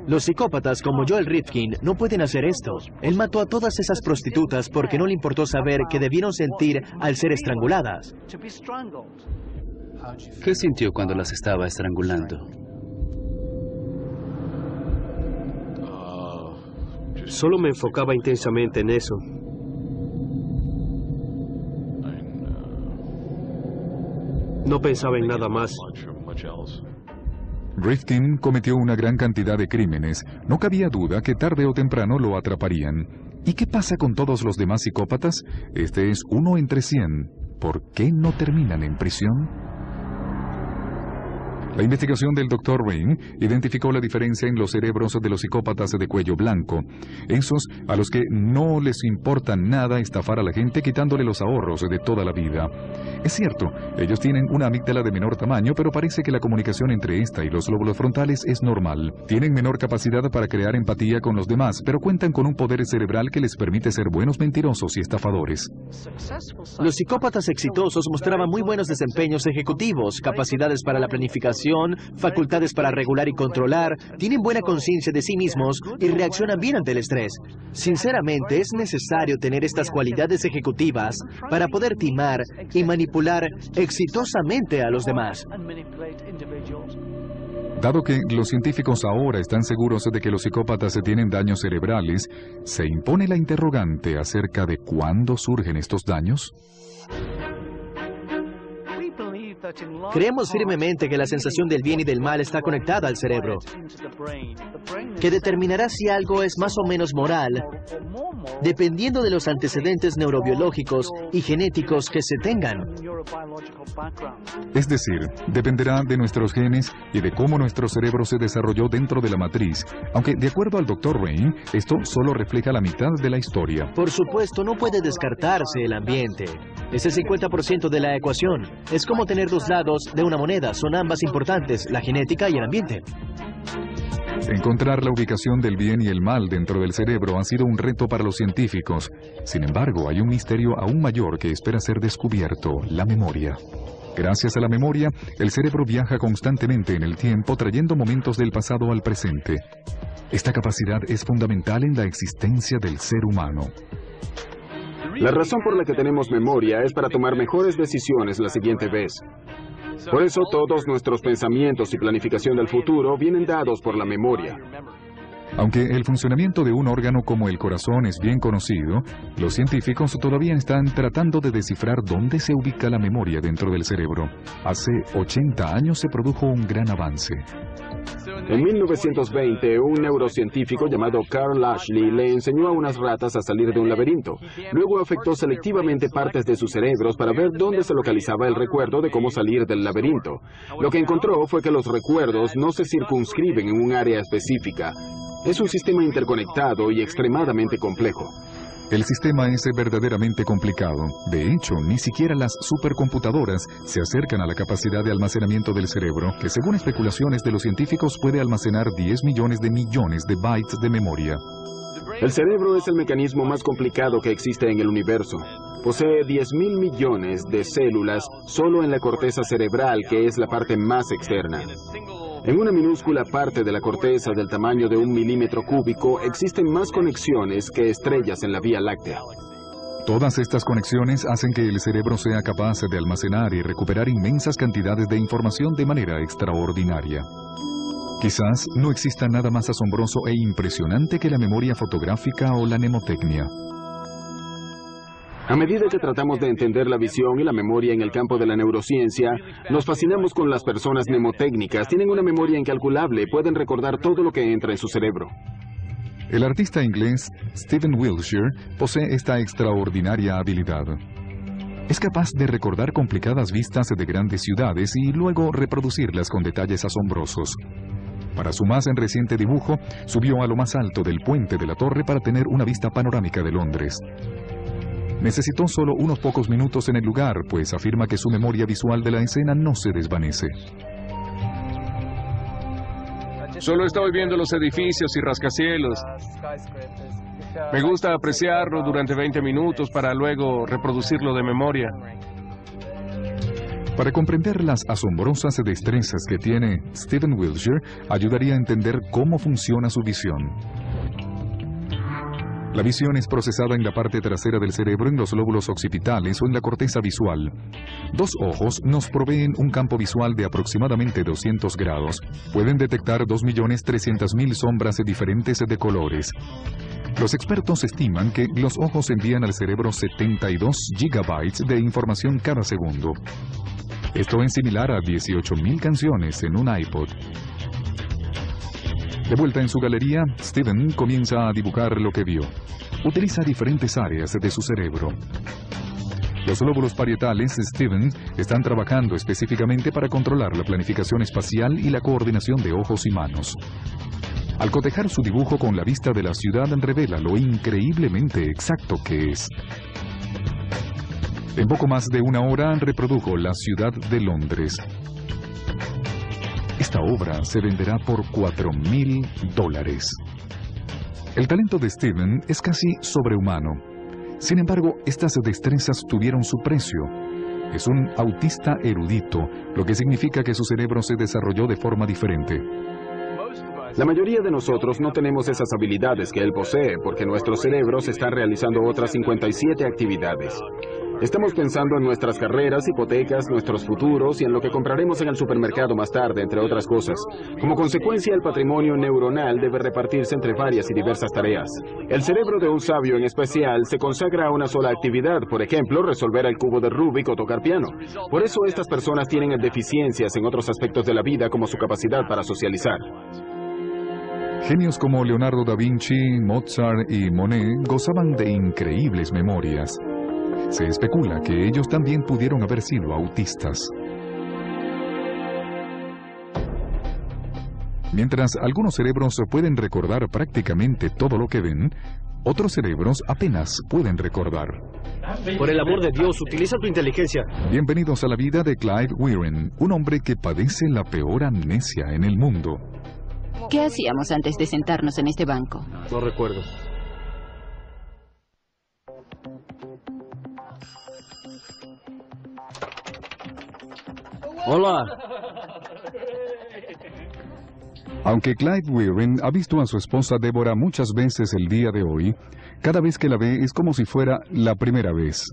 Los psicópatas como Joel Rifkin no pueden hacer esto. Él mató a todas esas prostitutas porque no le importó saber que debieron sentir al ser estranguladas. ¿Qué sintió cuando las estaba estrangulando? Solo me enfocaba intensamente en eso. No pensaba en nada más. Rifkin cometió una gran cantidad de crímenes. No cabía duda que tarde o temprano lo atraparían. ¿Y qué pasa con todos los demás psicópatas? Este es 1 entre 100. ¿Por qué no terminan en prisión? La investigación del Dr. Rain identificó la diferencia en los cerebros de los psicópatas de cuello blanco, esos a los que no les importa nada estafar a la gente quitándole los ahorros de toda la vida. Es cierto, ellos tienen una amígdala de menor tamaño, pero parece que la comunicación entre esta y los lóbulos frontales es normal. Tienen menor capacidad para crear empatía con los demás, pero cuentan con un poder cerebral que les permite ser buenos mentirosos y estafadores. Los psicópatas exitosos mostraban muy buenos desempeños ejecutivos, capacidades para la planificación, facultades para regular y controlar, tienen buena conciencia de sí mismos y reaccionan bien ante el estrés. Sinceramente, es necesario tener estas cualidades ejecutivas para poder timar y manipular exitosamente a los demás. Dado que los científicos ahora están seguros de que los psicópatas tienen daños cerebrales, ¿se impone la interrogante acerca de cuándo surgen estos daños? Creemos firmemente que la sensación del bien y del mal está conectada al cerebro, que determinará si algo es más o menos moral, dependiendo de los antecedentes neurobiológicos y genéticos que se tengan. Es decir, dependerá de nuestros genes y de cómo nuestro cerebro se desarrolló dentro de la matriz, aunque de acuerdo al Dr. Rain, esto solo refleja la mitad de la historia. Por supuesto, no puede descartarse el ambiente. Es el 50% de la ecuación. Es como tener dos lados de una moneda. Son ambas importantes, la genética y el ambiente. Encontrar la ubicación del bien y el mal dentro del cerebro ha sido un reto para los científicos. Sin embargo, hay un misterio aún mayor que espera ser descubierto: la memoria. Gracias a la memoria, el cerebro viaja constantemente en el tiempo, trayendo momentos del pasado al presente. Esta capacidad es fundamental en la existencia del ser humano. La razón por la que tenemos memoria es para tomar mejores decisiones la siguiente vez. Por eso todos nuestros pensamientos y planificación del futuro vienen dados por la memoria. Aunque el funcionamiento de un órgano como el corazón es bien conocido, los científicos todavía están tratando de descifrar dónde se ubica la memoria dentro del cerebro. Hace 80 años se produjo un gran avance. En 1920, un neurocientífico llamado Carl Lashley le enseñó a unas ratas a salir de un laberinto. Luego afectó selectivamente partes de sus cerebros para ver dónde se localizaba el recuerdo de cómo salir del laberinto. Lo que encontró fue que los recuerdos no se circunscriben en un área específica. Es un sistema interconectado y extremadamente complejo. El sistema es verdaderamente complicado. De hecho, ni siquiera las supercomputadoras se acercan a la capacidad de almacenamiento del cerebro, que según especulaciones de los científicos puede almacenar 10 millones de bytes de memoria. El cerebro es el mecanismo más complicado que existe en el universo. Posee 10.000 millones de células solo en la corteza cerebral, que es la parte más externa. En una minúscula parte de la corteza del tamaño de 1 milímetro cúbico existen más conexiones que estrellas en la Vía Láctea. Todas estas conexiones hacen que el cerebro sea capaz de almacenar y recuperar inmensas cantidades de información de manera extraordinaria. Quizás no exista nada más asombroso e impresionante que la memoria fotográfica o la mnemotecnia. A medida que tratamos de entender la visión y la memoria en el campo de la neurociencia, nos fascinamos con las personas mnemotécnicas. Tienen una memoria incalculable, pueden recordar todo lo que entra en su cerebro. El artista inglés Stephen Wiltshire posee esta extraordinaria habilidad. Es capaz de recordar complicadas vistas de grandes ciudades y luego reproducirlas con detalles asombrosos. Para su más reciente dibujo, subió a lo más alto del puente de la torre para tener una vista panorámica de Londres. Necesitó solo unos pocos minutos en el lugar, pues afirma que su memoria visual de la escena no se desvanece. Solo estoy viendo los edificios y rascacielos. Me gusta apreciarlo durante 20 minutos para luego reproducirlo de memoria. Para comprender las asombrosas destrezas que tiene Stephen Wiltshire, ayudaría a entender cómo funciona su visión. La visión es procesada en la parte trasera del cerebro, en los lóbulos occipitales o en la corteza visual. 2 ojos nos proveen un campo visual de aproximadamente 200 grados. Pueden detectar 2.300.000 sombras diferentes de colores. Los expertos estiman que los ojos envían al cerebro 72 gigabytes de información cada segundo. Esto es similar a 18.000 canciones en un iPod. De vuelta en su galería, Stephen comienza a dibujar lo que vio. Utiliza diferentes áreas de su cerebro. Los lóbulos parietales de Stephen están trabajando específicamente para controlar la planificación espacial y la coordinación de ojos y manos. Al cotejar su dibujo con la vista de la ciudad, revela lo increíblemente exacto que es. En poco más de una hora reprodujo la ciudad de Londres. Esta obra se venderá por $4.000. El talento de Stephen es casi sobrehumano. Sin embargo, estas destrezas tuvieron su precio. Es un autista erudito, lo que significa que su cerebro se desarrolló de forma diferente. La mayoría de nosotros no tenemos esas habilidades que él posee, porque nuestros cerebros están realizando otras 57 actividades. Estamos pensando en nuestras carreras, hipotecas, nuestros futuros y en lo que compraremos en el supermercado más tarde, entre otras cosas. Como consecuencia, el patrimonio neuronal debe repartirse entre varias y diversas tareas. El cerebro de un sabio en especial se consagra a una sola actividad, por ejemplo, resolver el cubo de Rubik o tocar piano. Por eso estas personas tienen deficiencias en otros aspectos de la vida, como su capacidad para socializar. Genios como Leonardo da Vinci, Mozart y Monet gozaban de increíbles memorias. Se especula que ellos también pudieron haber sido autistas. Mientras algunos cerebros pueden recordar prácticamente todo lo que ven, otros cerebros apenas pueden recordar. Por el amor de Dios, utiliza tu inteligencia. Bienvenidos a la vida de Clive Weirin, un hombre que padece la peor amnesia en el mundo. ¿Qué hacíamos antes de sentarnos en este banco? No recuerdo. Hola. Aunque Clive Weirin ha visto a su esposa Deborah muchas veces el día de hoy, cada vez que la ve es como si fuera la primera vez.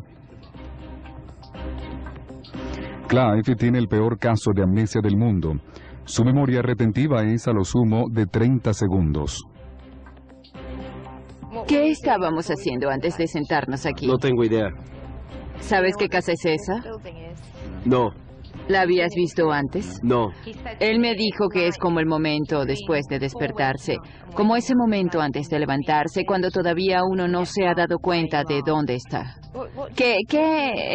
Clive tiene el peor caso de amnesia del mundo. Su memoria retentiva es a lo sumo de 30 segundos. ¿Qué estábamos haciendo antes de sentarnos aquí? No tengo idea. ¿Sabes qué casa es esa? No. ¿La habías visto antes? No. Él me dijo que es como el momento después de despertarse, como ese momento antes de levantarse, cuando todavía uno no se ha dado cuenta de dónde está. ¿Qué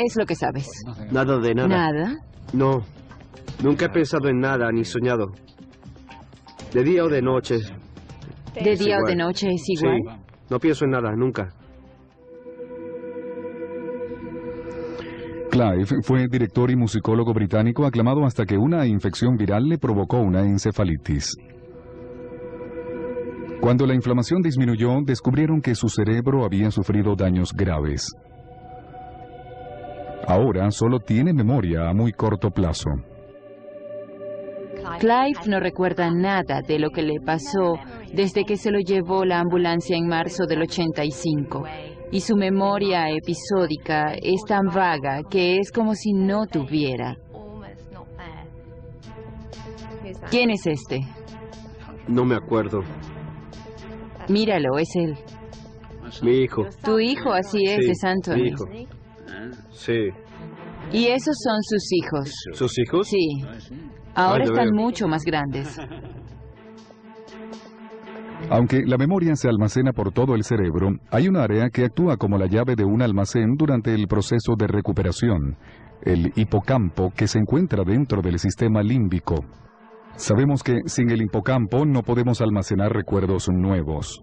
es lo que sabes? Nada de nada. ¿Nada? No. Nunca he pensado en nada ni soñado. De día o de noche. ¿De día o de noche es igual? Sí. No pienso en nada, nunca. Clive fue director y musicólogo británico aclamado hasta que una infección viral le provocó una encefalitis. Cuando la inflamación disminuyó, descubrieron que su cerebro había sufrido daños graves. Ahora solo tiene memoria a muy corto plazo. Clive no recuerda nada de lo que le pasó desde que se lo llevó la ambulancia en marzo del 85. Y su memoria episódica es tan vaga que es como si no tuviera. ¿Quién es este? No me acuerdo. Míralo, es él. Mi hijo. Tu hijo, así es, Sí, es Anthony. mi hijo. Sí. Y esos son sus hijos. ¿Sus hijos? Sí. Ahora ya están veo. mucho más grandes. Aunque la memoria se almacena por todo el cerebro, hay una área que actúa como la llave de un almacén durante el proceso de recuperación, el hipocampo, que se encuentra dentro del sistema límbico. Sabemos que sin el hipocampo no podemos almacenar recuerdos nuevos.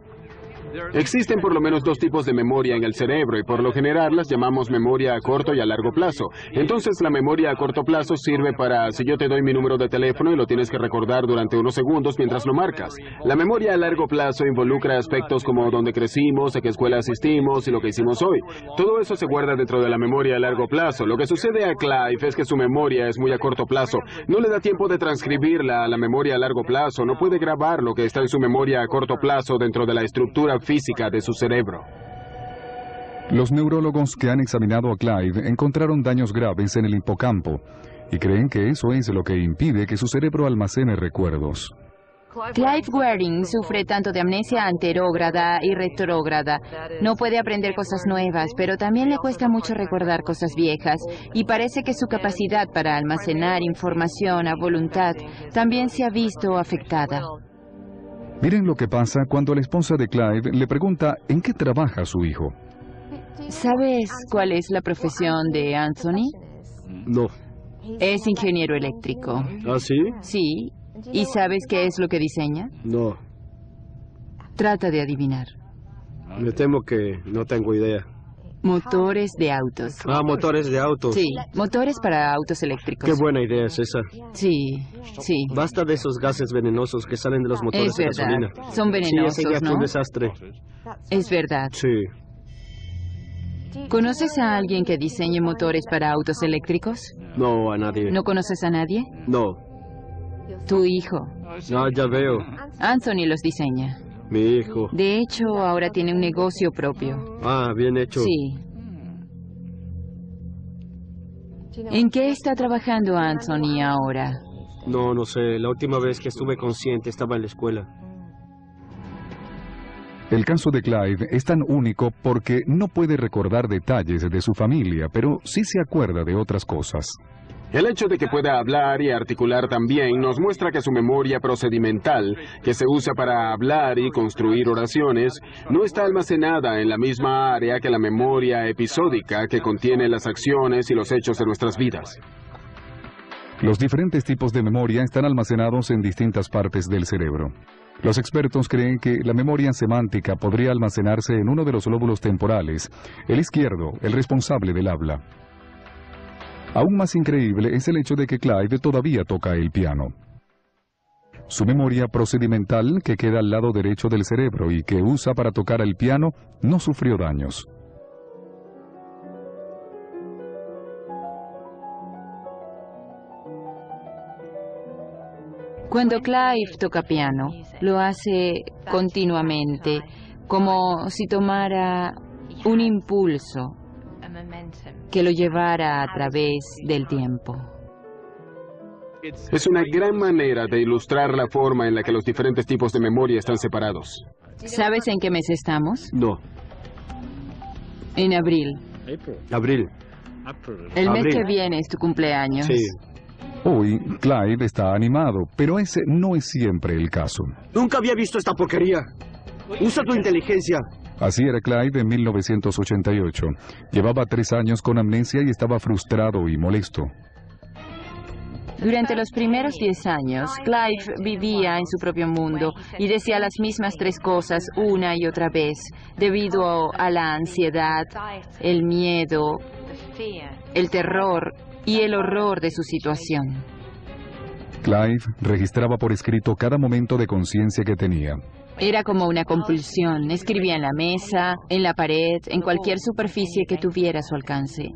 Existen por lo menos dos tipos de memoria en el cerebro y por lo general las llamamos memoria a corto y a largo plazo. Entonces la memoria a corto plazo sirve para si yo te doy mi número de teléfono y lo tienes que recordar durante unos segundos mientras lo marcas. La memoria a largo plazo involucra aspectos como dónde crecimos, a qué escuela asistimos y lo que hicimos hoy. Todo eso se guarda dentro de la memoria a largo plazo. Lo que sucede a Clive es que su memoria es muy a corto plazo. No le da tiempo de transcribirla a la memoria a largo plazo. No puede grabar lo que está en su memoria a corto plazo dentro de la estructura física de su cerebro. Los neurólogos que han examinado a Clive encontraron daños graves en el hipocampo y creen que eso es lo que impide que su cerebro almacene recuerdos. Clive Waring sufre tanto de amnesia anterógrada y retrógrada. No puede aprender cosas nuevas, pero también le cuesta mucho recordar cosas viejas. Y parece que su capacidad para almacenar información a voluntad también se ha visto afectada. Miren lo que pasa cuando la esposa de Clive le pregunta en qué trabaja su hijo. ¿Sabes cuál es la profesión de Anthony? No. Es ingeniero eléctrico. ¿Ah, sí? Sí. ¿Y sabes qué es lo que diseña? No. Trata de adivinar. Me temo que no tengo idea. Motores de autos. Ah, motores de autos. Sí, motores para autos eléctricos. Qué buena idea es esa. Sí, sí. Basta de esos gases venenosos que salen de los motores Es de verdad. gasolina. Son venenosos, Sí, ese ya fue ¿no? un desastre. Es verdad. Sí. ¿Conoces a alguien que diseñe motores para autos eléctricos? No, a nadie. ¿No conoces a nadie? No. Tu hijo. Ah, ya veo. Anthony los diseña. Mi hijo. De hecho, ahora tiene un negocio propio. Ah, bien hecho. Sí. ¿En qué está trabajando Anthony ahora? No sé. La última vez que estuve consciente estaba en la escuela. El caso de Clive es tan único porque no puede recordar detalles de su familia, pero sí se acuerda de otras cosas. El hecho de que pueda hablar y articular también nos muestra que su memoria procedimental, que se usa para hablar y construir oraciones, no está almacenada en la misma área que la memoria episódica que contiene las acciones y los hechos de nuestras vidas. Los diferentes tipos de memoria están almacenados en distintas partes del cerebro. Los expertos creen que la memoria semántica podría almacenarse en uno de los lóbulos temporales, el izquierdo, el responsable del habla. Aún más increíble es el hecho de que Clive todavía toca el piano. Su memoria procedimental, que queda al lado derecho del cerebro y que usa para tocar el piano, no sufrió daños. Cuando Clive toca piano, lo hace continuamente, como si tomara un impulso que lo llevara a través del tiempo. Es una gran manera de ilustrar la forma en la que los diferentes tipos de memoria están separados. ¿Sabes en qué mes estamos? No. En abril. Abril. El mes Abril. que viene es tu cumpleaños. Sí. Hoy, Clive está animado, pero ese no es siempre el caso. Nunca había visto esta porquería. Usa tu inteligencia. Así era Clive en 1988. Llevaba 3 años con amnesia y estaba frustrado y molesto. Durante los primeros 10 años, Clive vivía en su propio mundo y decía las mismas 3 cosas una y otra vez, debido a la ansiedad, el miedo el terror y el horror de su situación. Clive registraba por escrito cada momento de conciencia que tenía. Era como una compulsión. Escribía en la mesa, en la pared, en cualquier superficie que tuviera a su alcance.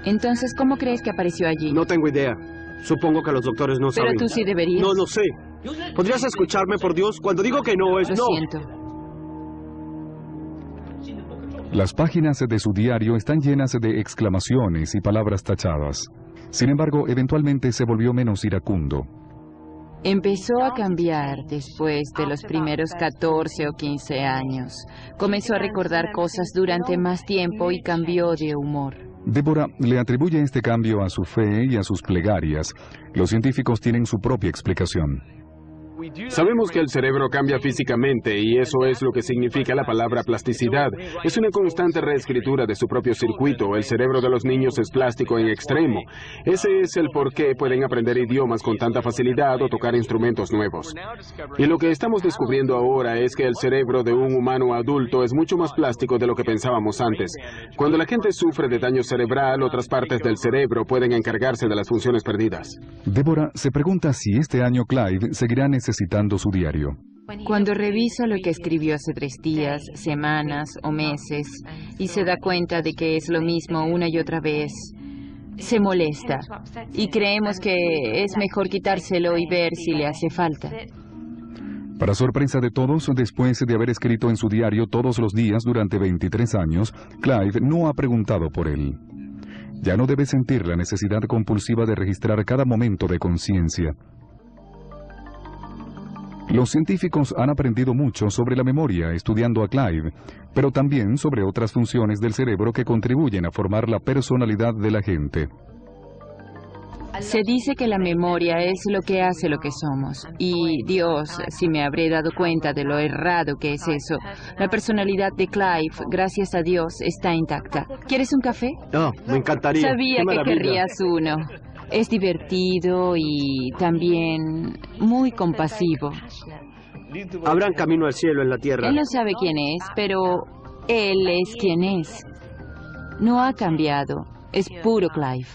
Entonces, ¿cómo crees que apareció allí? No tengo idea. Supongo que los doctores no saben. Pero tú sí deberías. No lo sé. ¿Podrías escucharme, por Dios? Cuando digo que no, es no. Lo siento. Las páginas de su diario están llenas de exclamaciones y palabras tachadas. Sin embargo, eventualmente se volvió menos iracundo. Empezó a cambiar después de los primeros 14 o 15 años. Comenzó a recordar cosas durante más tiempo y cambió de humor. Deborah le atribuye este cambio a su fe y a sus plegarias. Los científicos tienen su propia explicación. Sabemos que el cerebro cambia físicamente y eso es lo que significa la palabra plasticidad. Es una constante reescritura de su propio circuito. El cerebro de los niños es plástico en extremo. Ese es el por qué pueden aprender idiomas con tanta facilidad o tocar instrumentos nuevos. Y lo que estamos descubriendo ahora es que el cerebro de un humano adulto es mucho más plástico de lo que pensábamos antes. Cuando la gente sufre de daño cerebral, otras partes del cerebro pueden encargarse de las funciones perdidas. Deborah se pregunta si este año Clive seguirá necesitando su diario. Cuando revisa lo que escribió hace 3 días, semanas o meses y se da cuenta de que es lo mismo una y otra vez, se molesta y creemos que es mejor quitárselo y ver si le hace falta. Para sorpresa de todos, después de haber escrito en su diario todos los días durante 23 años, Clive no ha preguntado por él. Ya no debe sentir la necesidad compulsiva de registrar cada momento de conciencia. Los científicos han aprendido mucho sobre la memoria estudiando a Clive, pero también sobre otras funciones del cerebro que contribuyen a formar la personalidad de la gente. Se dice que la memoria es lo que hace lo que somos. Y Dios, si me habré dado cuenta de lo errado que es eso. La personalidad de Clive, gracias a Dios, está intacta. ¿Quieres un café? No, me encantaría. Sabía que querrías uno. Es divertido y también muy compasivo. Habrán camino al cielo en la tierra. Él no sabe quién es, pero él es quien es. No ha cambiado. Es puro Clive.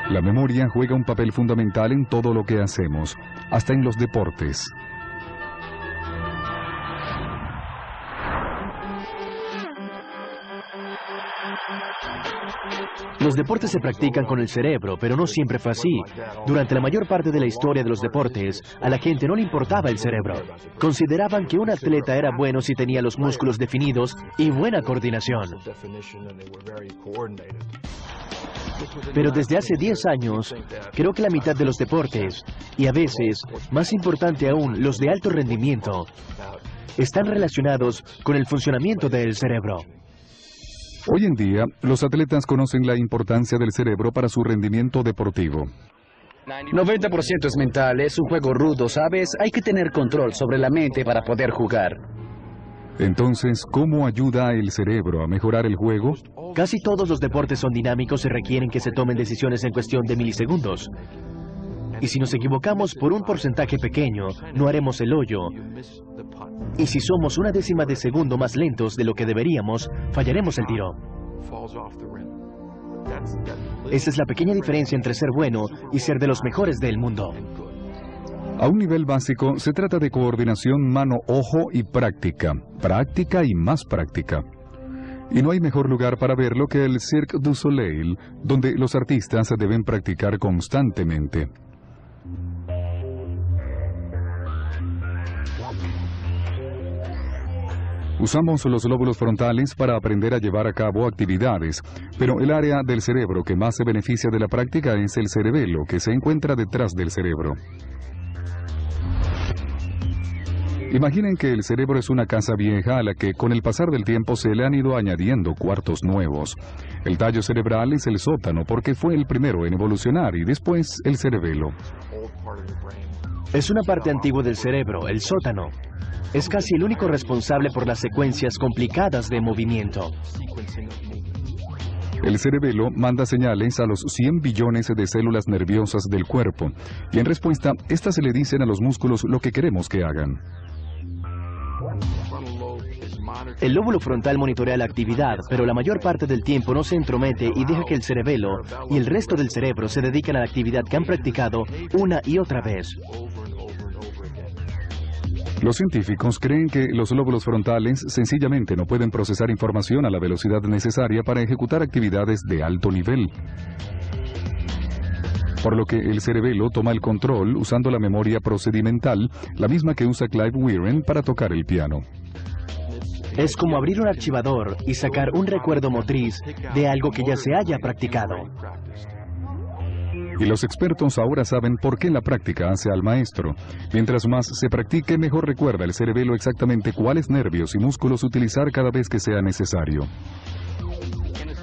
La memoria juega un papel fundamental en todo lo que hacemos, hasta en los deportes. Los deportes se practican con el cerebro, pero no siempre fue así. Durante la mayor parte de la historia de los deportes, a la gente no le importaba el cerebro. Consideraban que un atleta era bueno si tenía los músculos definidos y buena coordinación. Pero desde hace 10 años, creo que la mitad de los deportes, y a veces, más importante aún, los de alto rendimiento, están relacionados con el funcionamiento del cerebro. Hoy en día, los atletas conocen la importancia del cerebro para su rendimiento deportivo. 90% es mental, es un juego rudo, ¿sabes? Hay que tener control sobre la mente para poder jugar. Entonces, ¿cómo ayuda el cerebro a mejorar el juego? Casi todos los deportes son dinámicos y requieren que se tomen decisiones en cuestión de milisegundos. Y si nos equivocamos por un porcentaje pequeño, no haremos el hoyo. Y si somos una décima de segundo más lentos de lo que deberíamos, fallaremos el tiro. Esa es la pequeña diferencia entre ser bueno y ser de los mejores del mundo. A un nivel básico, se trata de coordinación mano-ojo y práctica. Práctica y más práctica. Y no hay mejor lugar para verlo que el Cirque du Soleil, donde los artistas deben practicar constantemente. Usamos los lóbulos frontales para aprender a llevar a cabo actividades, pero el área del cerebro que más se beneficia de la práctica es el cerebelo, que se encuentra detrás del cerebro. Imaginen que el cerebro es una casa vieja a la que con el pasar del tiempo se le han ido añadiendo cuartos nuevos. El tallo cerebral es el sótano porque fue el primero en evolucionar y después el cerebelo. Es una parte antigua del cerebro, el sótano. Es casi el único responsable por las secuencias complicadas de movimiento. El cerebelo manda señales a los 100 billones de células nerviosas del cuerpo y en respuesta, estas le dicen a los músculos lo que queremos que hagan. El lóbulo frontal monitorea la actividad, pero la mayor parte del tiempo no se entromete y deja que el cerebelo y el resto del cerebro se dediquen a la actividad que han practicado una y otra vez. Los científicos creen que los lóbulos frontales sencillamente no pueden procesar información a la velocidad necesaria para ejecutar actividades de alto nivel. Por lo que el cerebelo toma el control usando la memoria procedimental, la misma que usa Clive Weirin para tocar el piano. Es como abrir un archivador y sacar un recuerdo motriz de algo que ya se haya practicado. Y los expertos ahora saben por qué la práctica hace al maestro. Mientras más se practique, mejor recuerda el cerebelo exactamente cuáles nervios y músculos utilizar cada vez que sea necesario.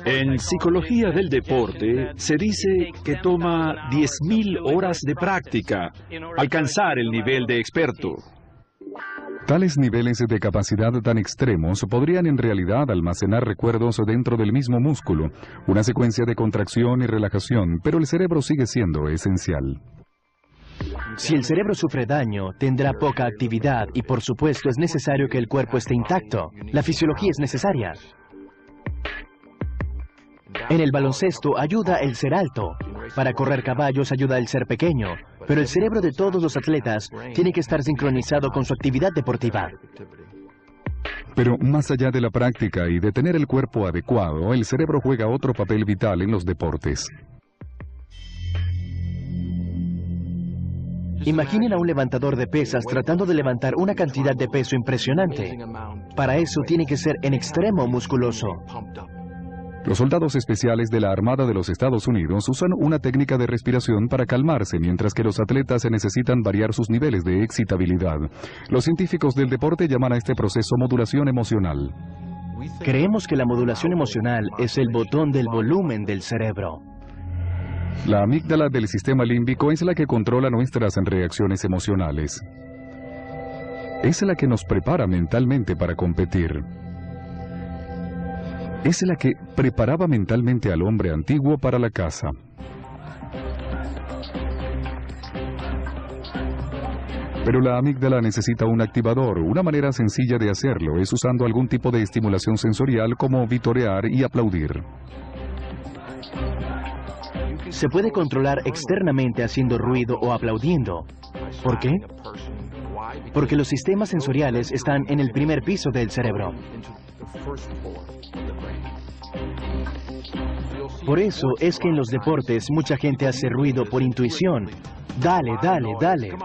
En psicología del deporte se dice que toma 10.000 horas de práctica alcanzar el nivel de experto. Tales niveles de capacidad tan extremos podrían en realidad almacenar recuerdos dentro del mismo músculo, una secuencia de contracción y relajación, pero el cerebro sigue siendo esencial. Si el cerebro sufre daño, tendrá poca actividad y por supuesto es necesario que el cuerpo esté intacto. La fisiología es necesaria. En el baloncesto ayuda el ser alto. Para correr caballos ayuda el ser pequeño. Pero el cerebro de todos los atletas tiene que estar sincronizado con su actividad deportiva. Pero más allá de la práctica y de tener el cuerpo adecuado, el cerebro juega otro papel vital en los deportes. Imaginen a un levantador de pesas tratando de levantar una cantidad de peso impresionante. Para eso tiene que ser en extremo musculoso. Los soldados especiales de la Armada de los Estados Unidos usan una técnica de respiración para calmarse, mientras que los atletas necesitan variar sus niveles de excitabilidad. Los científicos del deporte llaman a este proceso modulación emocional. Creemos que la modulación emocional es el botón del volumen del cerebro. La amígdala del sistema límbico es la que controla nuestras reacciones emocionales. Es la que nos prepara mentalmente para competir. Es la que preparaba mentalmente al hombre antiguo para la caza. Pero la amígdala necesita un activador. Una manera sencilla de hacerlo es usando algún tipo de estimulación sensorial como vitorear y aplaudir. Se puede controlar externamente haciendo ruido o aplaudiendo. ¿Por qué? Porque los sistemas sensoriales están en el primer piso del cerebro. Por eso es que en los deportes mucha gente hace ruido por intuición. Dale, dale, dale.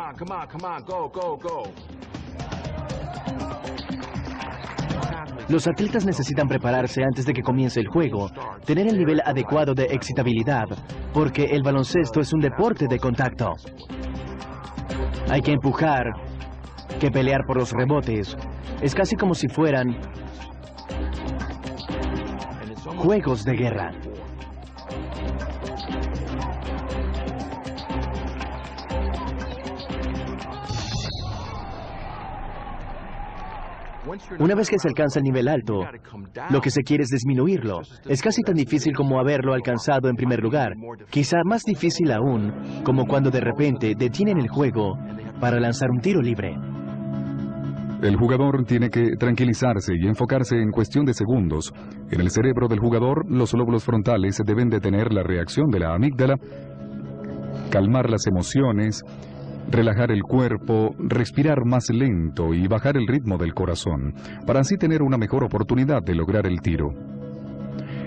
Los atletas necesitan prepararse antes de que comience el juego, tener el nivel adecuado de excitabilidad, porque el baloncesto es un deporte de contacto. Hay que empujar, que pelear por los rebotes. Es casi como si fueran juegos de guerra. Una vez que se alcanza el nivel alto, lo que se quiere es disminuirlo. Es casi tan difícil como haberlo alcanzado en primer lugar. Quizá más difícil aún, como cuando de repente detienen el juego para lanzar un tiro libre. El jugador tiene que tranquilizarse y enfocarse en cuestión de segundos. En el cerebro del jugador, los lóbulos frontales deben detener la reacción de la amígdala, calmar las emociones, relajar el cuerpo, respirar más lento y bajar el ritmo del corazón, para así tener una mejor oportunidad de lograr el tiro.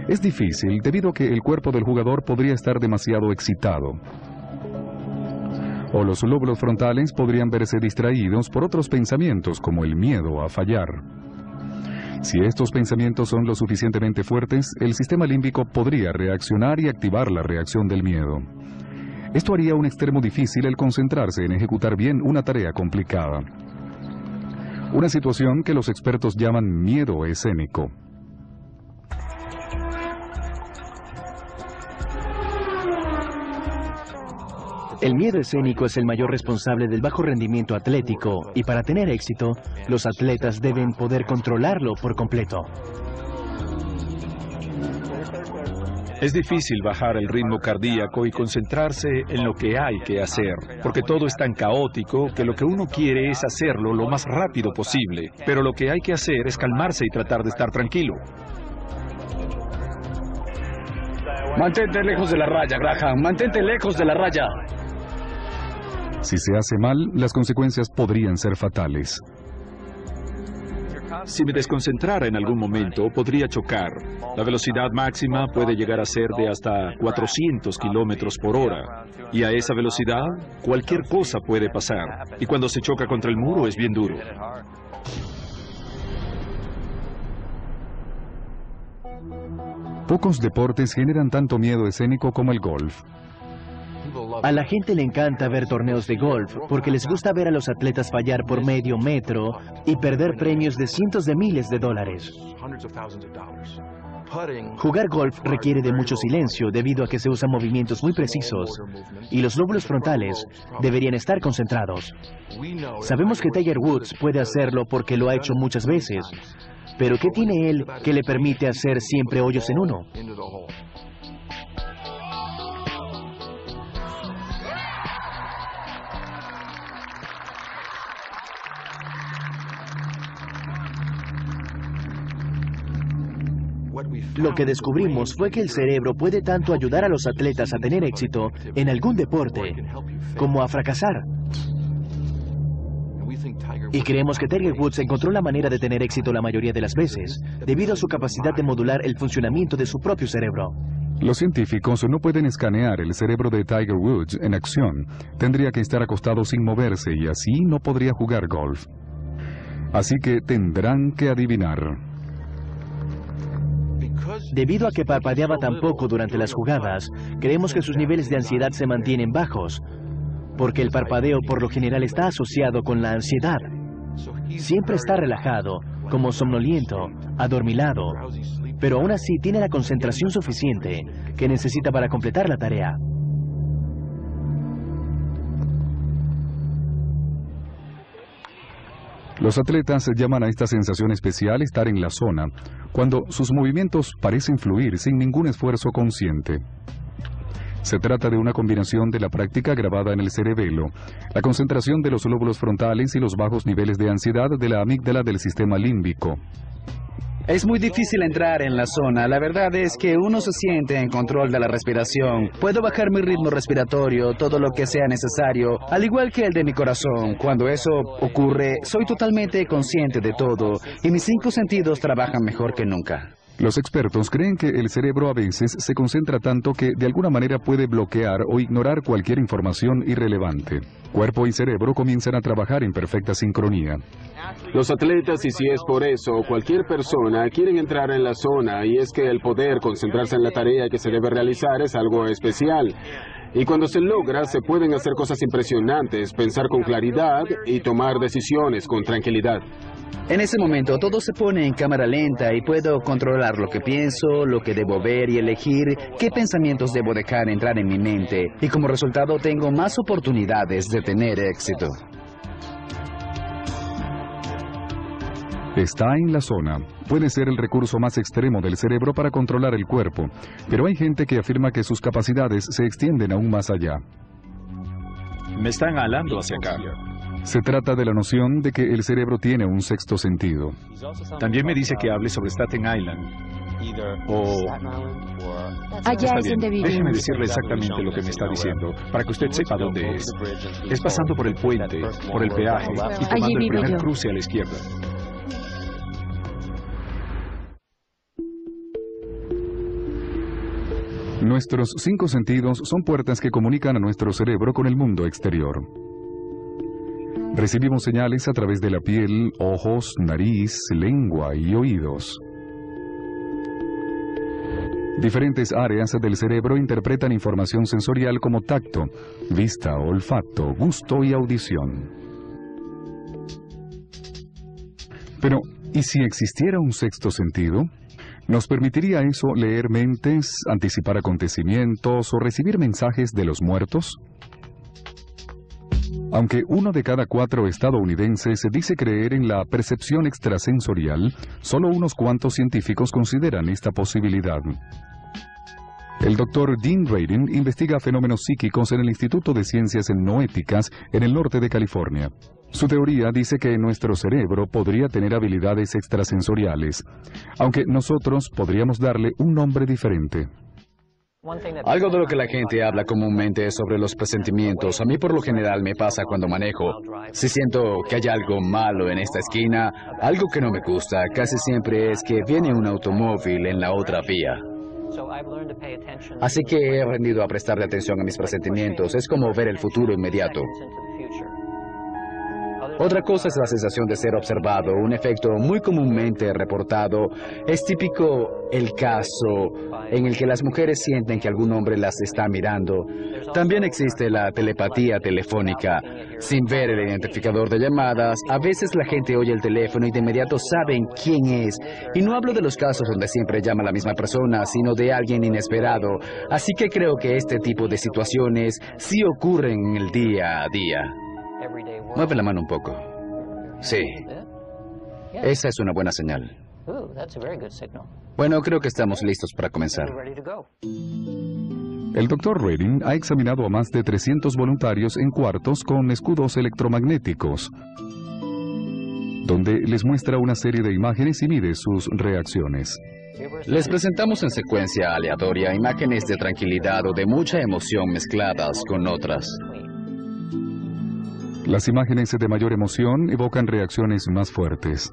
Es difícil debido a que el cuerpo del jugador podría estar demasiado excitado. O los lóbulos frontales podrían verse distraídos por otros pensamientos como el miedo a fallar. Si estos pensamientos son lo suficientemente fuertes, el sistema límbico podría reaccionar y activar la reacción del miedo. Esto haría un extremo difícil el concentrarse en ejecutar bien una tarea complicada. Una situación que los expertos llaman miedo escénico. El miedo escénico es el mayor responsable del bajo rendimiento atlético y para tener éxito, los atletas deben poder controlarlo por completo. Es difícil bajar el ritmo cardíaco y concentrarse en lo que hay que hacer, porque todo es tan caótico que lo que uno quiere es hacerlo lo más rápido posible, pero lo que hay que hacer es calmarse y tratar de estar tranquilo. Mantente lejos de la raya, Graham. Mantente lejos de la raya. Si se hace mal, las consecuencias podrían ser fatales. Si me desconcentrara en algún momento, podría chocar. La velocidad máxima puede llegar a ser de hasta 400 kilómetros por hora. Y a esa velocidad, cualquier cosa puede pasar. Y cuando se choca contra el muro es bien duro. Pocos deportes generan tanto miedo escénico como el golf. A la gente le encanta ver torneos de golf porque les gusta ver a los atletas fallar por medio metro y perder premios de cientos de miles de dólares. Jugar golf requiere de mucho silencio debido a que se usan movimientos muy precisos y los lóbulos frontales deberían estar concentrados. Sabemos que Tiger Woods puede hacerlo porque lo ha hecho muchas veces, pero ¿qué tiene él que le permite hacer siempre hoyos en uno? Lo que descubrimos fue que el cerebro puede tanto ayudar a los atletas a tener éxito en algún deporte como a fracasar. Y creemos que Tiger Woods encontró la manera de tener éxito la mayoría de las veces, debido a su capacidad de modular el funcionamiento de su propio cerebro. Los científicos no pueden escanear el cerebro de Tiger Woods en acción. Tendría que estar acostado sin moverse y así no podría jugar golf. Así que tendrán que adivinar. Debido a que parpadeaba tan poco durante las jugadas, creemos que sus niveles de ansiedad se mantienen bajos, porque el parpadeo por lo general está asociado con la ansiedad. Siempre está relajado, como somnoliento, adormilado, pero aún así tiene la concentración suficiente que necesita para completar la tarea. Los atletas llaman a esta sensación especial estar en la zona, cuando sus movimientos parecen fluir sin ningún esfuerzo consciente. Se trata de una combinación de la práctica grabada en el cerebelo, la concentración de los lóbulos frontales y los bajos niveles de ansiedad de la amígdala del sistema límbico. Es muy difícil entrar en la zona. La verdad es que uno se siente en control de la respiración. Puedo bajar mi ritmo respiratorio, todo lo que sea necesario, al igual que el de mi corazón. Cuando eso ocurre, soy totalmente consciente de todo y mis 5 sentidos trabajan mejor que nunca. Los expertos creen que el cerebro a veces se concentra tanto que de alguna manera puede bloquear o ignorar cualquier información irrelevante. Cuerpo y cerebro comienzan a trabajar en perfecta sincronía. Los atletas, y si es por eso, cualquier persona, quieren entrar en la zona, y es que el poder concentrarse en la tarea que se debe realizar es algo especial. Y cuando se logra, se pueden hacer cosas impresionantes, pensar con claridad y tomar decisiones con tranquilidad. En ese momento todo se pone en cámara lenta y puedo controlar lo que pienso, lo que debo ver y elegir qué pensamientos debo dejar entrar en mi mente. Y como resultado tengo más oportunidades de tener éxito. Está en la zona. Puede ser el recurso más extremo del cerebro para controlar el cuerpo, pero hay gente que afirma que sus capacidades se extienden aún más allá. Me están jalando hacia acá. Se trata de la noción de que el cerebro tiene un sexto sentido. También me dice que hable sobre Staten Island. Allá es donde vivimos. Déjeme decirle exactamente lo que me está diciendo, para que usted sepa dónde es. Es pasando por el puente, por el peaje, y tomando el primer cruce a la izquierda. Nuestros 5 sentidos son puertas que comunican a nuestro cerebro con el mundo exterior. Recibimos señales a través de la piel, ojos, nariz, lengua y oídos. Diferentes áreas del cerebro interpretan información sensorial como tacto, vista, olfato, gusto y audición. Pero, ¿y si existiera un sexto sentido? ¿Nos permitiría eso leer mentes, anticipar acontecimientos o recibir mensajes de los muertos? Aunque 1 de cada 4 estadounidenses dice creer en la percepción extrasensorial, solo unos cuantos científicos consideran esta posibilidad. El doctor Dean Radin investiga fenómenos psíquicos en el Instituto de Ciencias Noéticas en el norte de California. Su teoría dice que nuestro cerebro podría tener habilidades extrasensoriales, aunque nosotros podríamos darle un nombre diferente. Algo de lo que la gente habla comúnmente es sobre los presentimientos. A mí por lo general me pasa cuando manejo. Si siento que hay algo malo en esta esquina, algo que no me gusta, casi siempre es que viene un automóvil en la otra vía. Así que he aprendido a prestarle atención a mis presentimientos. Es como ver el futuro inmediato. Otra cosa es la sensación de ser observado, un efecto muy comúnmente reportado. Es típico el caso en el que las mujeres sienten que algún hombre las está mirando. También existe la telepatía telefónica. Sin ver el identificador de llamadas, a veces la gente oye el teléfono y de inmediato saben quién es. Y no hablo de los casos donde siempre llama la misma persona, sino de alguien inesperado. Así que creo que este tipo de situaciones sí ocurren en el día a día. Mueve la mano un poco. Sí. Esa es una buena señal. Bueno, creo que estamos listos para comenzar. El Dr. Radin ha examinado a más de 300 voluntarios en cuartos con escudos electromagnéticos, donde les muestra una serie de imágenes y mide sus reacciones. Les presentamos en secuencia aleatoria imágenes de tranquilidad o de mucha emoción mezcladas con otras. Las imágenes de mayor emoción evocan reacciones más fuertes.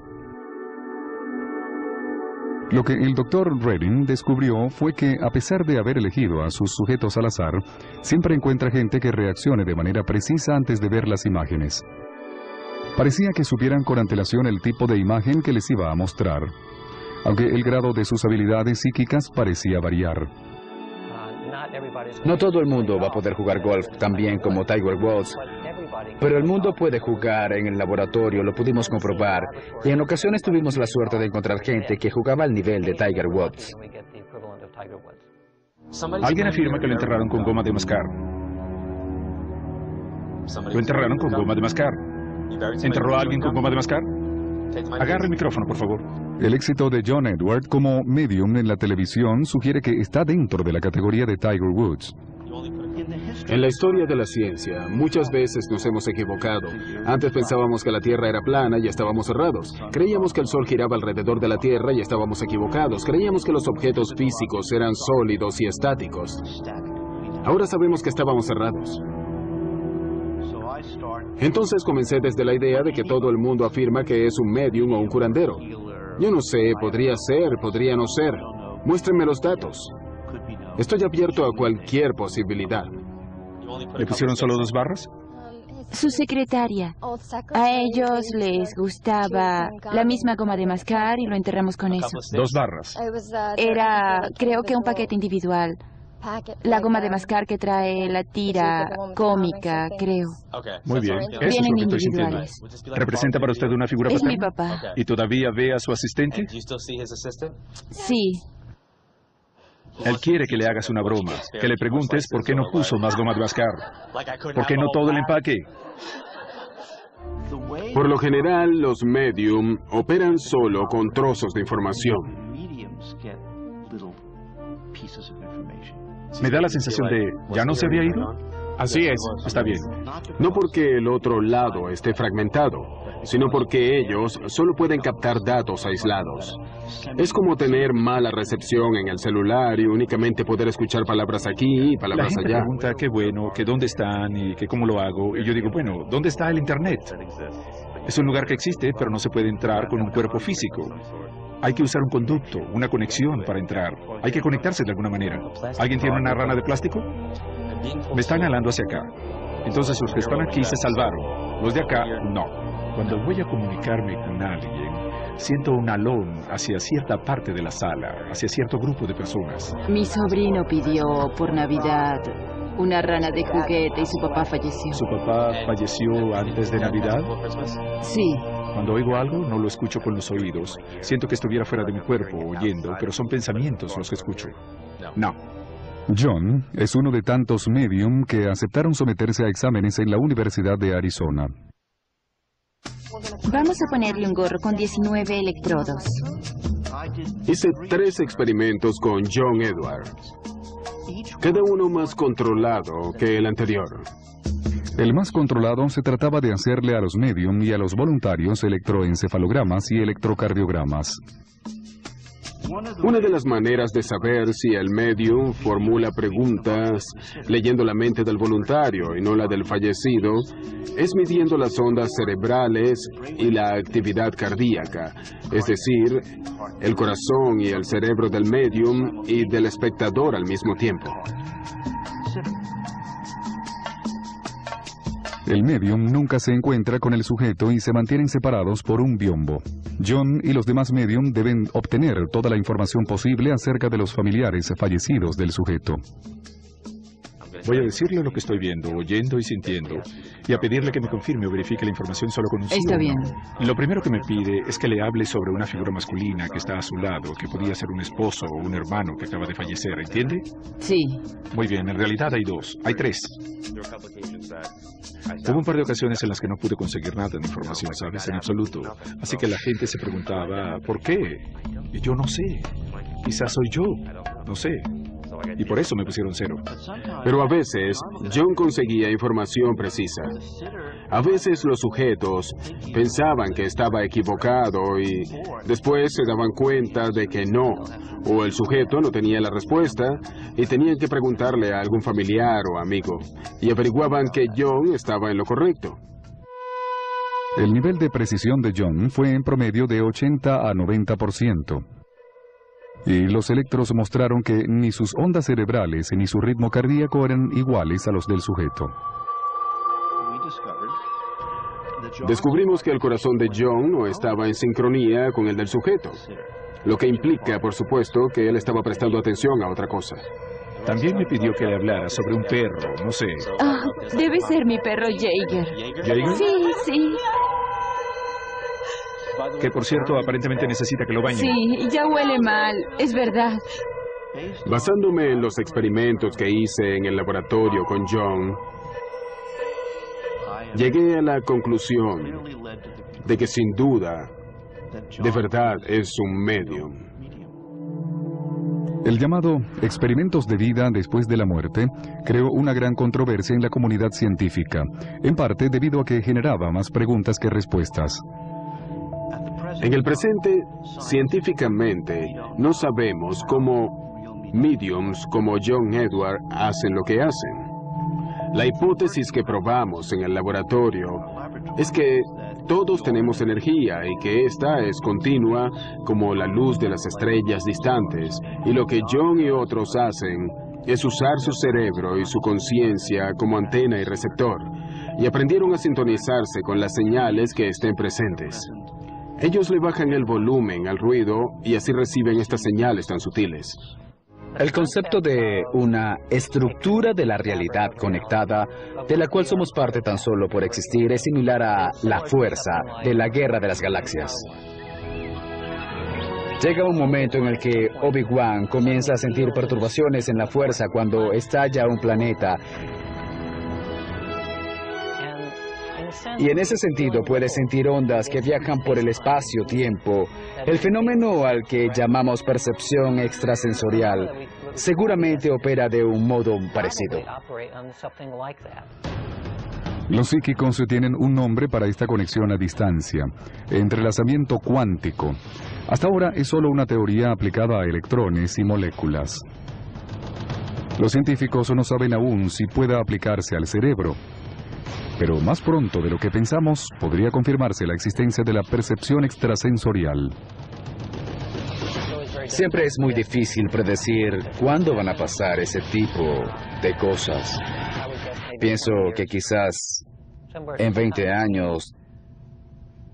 Lo que el Dr. Radin descubrió fue que, a pesar de haber elegido a sus sujetos al azar, siempre encuentra gente que reaccione de manera precisa antes de ver las imágenes. Parecía que supieran con antelación el tipo de imagen que les iba a mostrar, aunque el grado de sus habilidades psíquicas parecía variar. No todo el mundo va a poder jugar golf tan bien como Tiger Woods, pero el mundo puede jugar en el laboratorio, lo pudimos comprobar, y en ocasiones tuvimos la suerte de encontrar gente que jugaba al nivel de Tiger Woods. Alguien afirma que lo enterraron con goma de mascar. Lo enterraron con goma de mascar. ¿Enterró a alguien con goma de mascar? Agarre el micrófono, por favor. El éxito de John Edward como medium en la televisión sugiere que está dentro de la categoría de Tiger Woods. En la historia de la ciencia, muchas veces nos hemos equivocado. Antes pensábamos que la Tierra era plana y estábamos errados. Creíamos que el Sol giraba alrededor de la Tierra y estábamos equivocados. Creíamos que los objetos físicos eran sólidos y estáticos. Ahora sabemos que estábamos errados. Entonces comencé desde la idea de que todo el mundo afirma que es un medium o un curandero. Yo no sé, podría ser, podría no ser. Muéstrenme los datos. Estoy abierto a cualquier posibilidad. ¿Le pusieron solo 2 barras? Su secretaria. A ellos les gustaba la misma goma de mascar y lo enterramos con eso. 2 barras. Era, creo que un paquete individual. La goma de mascar que trae la tira cómica, creo. Muy bien. Eso es Vienen lo que estoy sintiendo. individuales. ¿Representa para usted una figura Es mi paterna? papá. ¿Y todavía ve a su asistente? Sí. Él quiere que le hagas una broma, que le preguntes por qué no puso más goma de mascar. ¿Por qué no todo el empaque? Por lo general, los medium operan solo con trozos de información. Me da la sensación de, ¿ya no se había ido? Así es. Está bien. No porque el otro lado esté fragmentado, sino porque ellos solo pueden captar datos aislados. Es como tener mala recepción en el celular y únicamente poder escuchar palabras aquí y La palabras gente allá. pregunta qué bueno, que dónde están y que cómo lo hago. Y yo digo, bueno, ¿dónde está el Internet? Es un lugar que existe, pero no se puede entrar con un cuerpo físico. Hay que usar un conducto, una conexión para entrar. Hay que conectarse de alguna manera. ¿Alguien tiene una rana de plástico? Me están jalando hacia acá. Entonces los que están aquí se salvaron. Los de acá, no. Cuando voy a comunicarme con alguien, siento un alón hacia cierta parte de la sala, hacia cierto grupo de personas. Mi sobrino pidió por Navidad una rana de juguete y su papá falleció. ¿Su papá falleció antes de Navidad? Sí. Cuando oigo algo, no lo escucho con los oídos. Siento que estuviera fuera de mi cuerpo oyendo, pero son pensamientos los que escucho. No. John es uno de tantos medium que aceptaron someterse a exámenes en la Universidad de Arizona. Vamos a ponerle un gorro con 19 electrodos. Hice 3 experimentos con John Edward. cada uno más controlado que el anterior. El más controlado se trataba de hacerle a los medium y a los voluntarios electroencefalogramas y electrocardiogramas. Una de las maneras de saber si el medium formula preguntas leyendo la mente del voluntario y no la del fallecido es midiendo las ondas cerebrales y la actividad cardíaca, es decir, el corazón y el cerebro del medium y del espectador al mismo tiempo. El medium nunca se encuentra con el sujeto y se mantienen separados por un biombo. John y los demás medium deben obtener toda la información posible acerca de los familiares fallecidos del sujeto. Voy a decirle lo que estoy viendo, oyendo y sintiendo, y a pedirle que me confirme o verifique la información solo con un sí. Está bien. Lo primero que me pide es que le hable sobre una figura masculina que está a su lado, que podía ser un esposo o un hermano que acaba de fallecer, ¿entiende? Sí. Muy bien, en realidad hay dos, hay tres. Hubo un par de ocasiones en las que no pude conseguir nada de información, ¿sabes? En absoluto. Así que la gente se preguntaba, ¿por qué? Y yo no sé. Quizás soy yo. No sé. Y por eso me pusieron 0. Pero a veces, John conseguía información precisa. A veces los sujetos pensaban que estaba equivocado y después se daban cuenta de que no. O el sujeto no tenía la respuesta y tenían que preguntarle a algún familiar o amigo. Y averiguaban que John estaba en lo correcto. El nivel de precisión de John fue en promedio de 80 a 90%. Y los electros mostraron que ni sus ondas cerebrales ni su ritmo cardíaco eran iguales a los del sujeto. Descubrimos que el corazón de John no estaba en sincronía con el del sujeto, lo que implica, por supuesto, que él estaba prestando atención a otra cosa. También me pidió que le hablara sobre un perro, no sé. Ah, debe ser mi perro Jaeger. ¿Jaeger? Sí, sí. Que, por cierto, aparentemente necesita que lo bañen. Sí, ya huele mal, es verdad. Basándome en los experimentos que hice en el laboratorio con John, llegué a la conclusión de que sin duda, de verdad es un medium. El llamado experimentos de vida después de la muerte creó una gran controversia en la comunidad científica, en parte debido a que generaba más preguntas que respuestas. En el presente, científicamente, no sabemos cómo mediums como John Edward hacen lo que hacen. La hipótesis que probamos en el laboratorio es que todos tenemos energía y que esta es continua como la luz de las estrellas distantes, y lo que John y otros hacen es usar su cerebro y su conciencia como antena y receptor, y aprendieron a sintonizarse con las señales que estén presentes. Ellos le bajan el volumen al ruido y así reciben estas señales tan sutiles. El concepto de una estructura de la realidad conectada, de la cual somos parte tan solo por existir, es similar a la fuerza de la guerra de las galaxias. Llega un momento en el que Obi-Wan comienza a sentir perturbaciones en la fuerza cuando estalla un planeta. Y en ese sentido puede sentir ondas que viajan por el espacio-tiempo. El fenómeno al que llamamos percepción extrasensorial seguramente opera de un modo parecido. Los psíquicos tienen un nombre para esta conexión a distancia, entrelazamiento cuántico. Hasta ahora es solo una teoría aplicada a electrones y moléculas. Los científicos no saben aún si pueda aplicarse al cerebro. Pero más pronto de lo que pensamos, podría confirmarse la existencia de la percepción extrasensorial. Siempre es muy difícil predecir cuándo van a pasar ese tipo de cosas. Pienso que quizás en 20 años,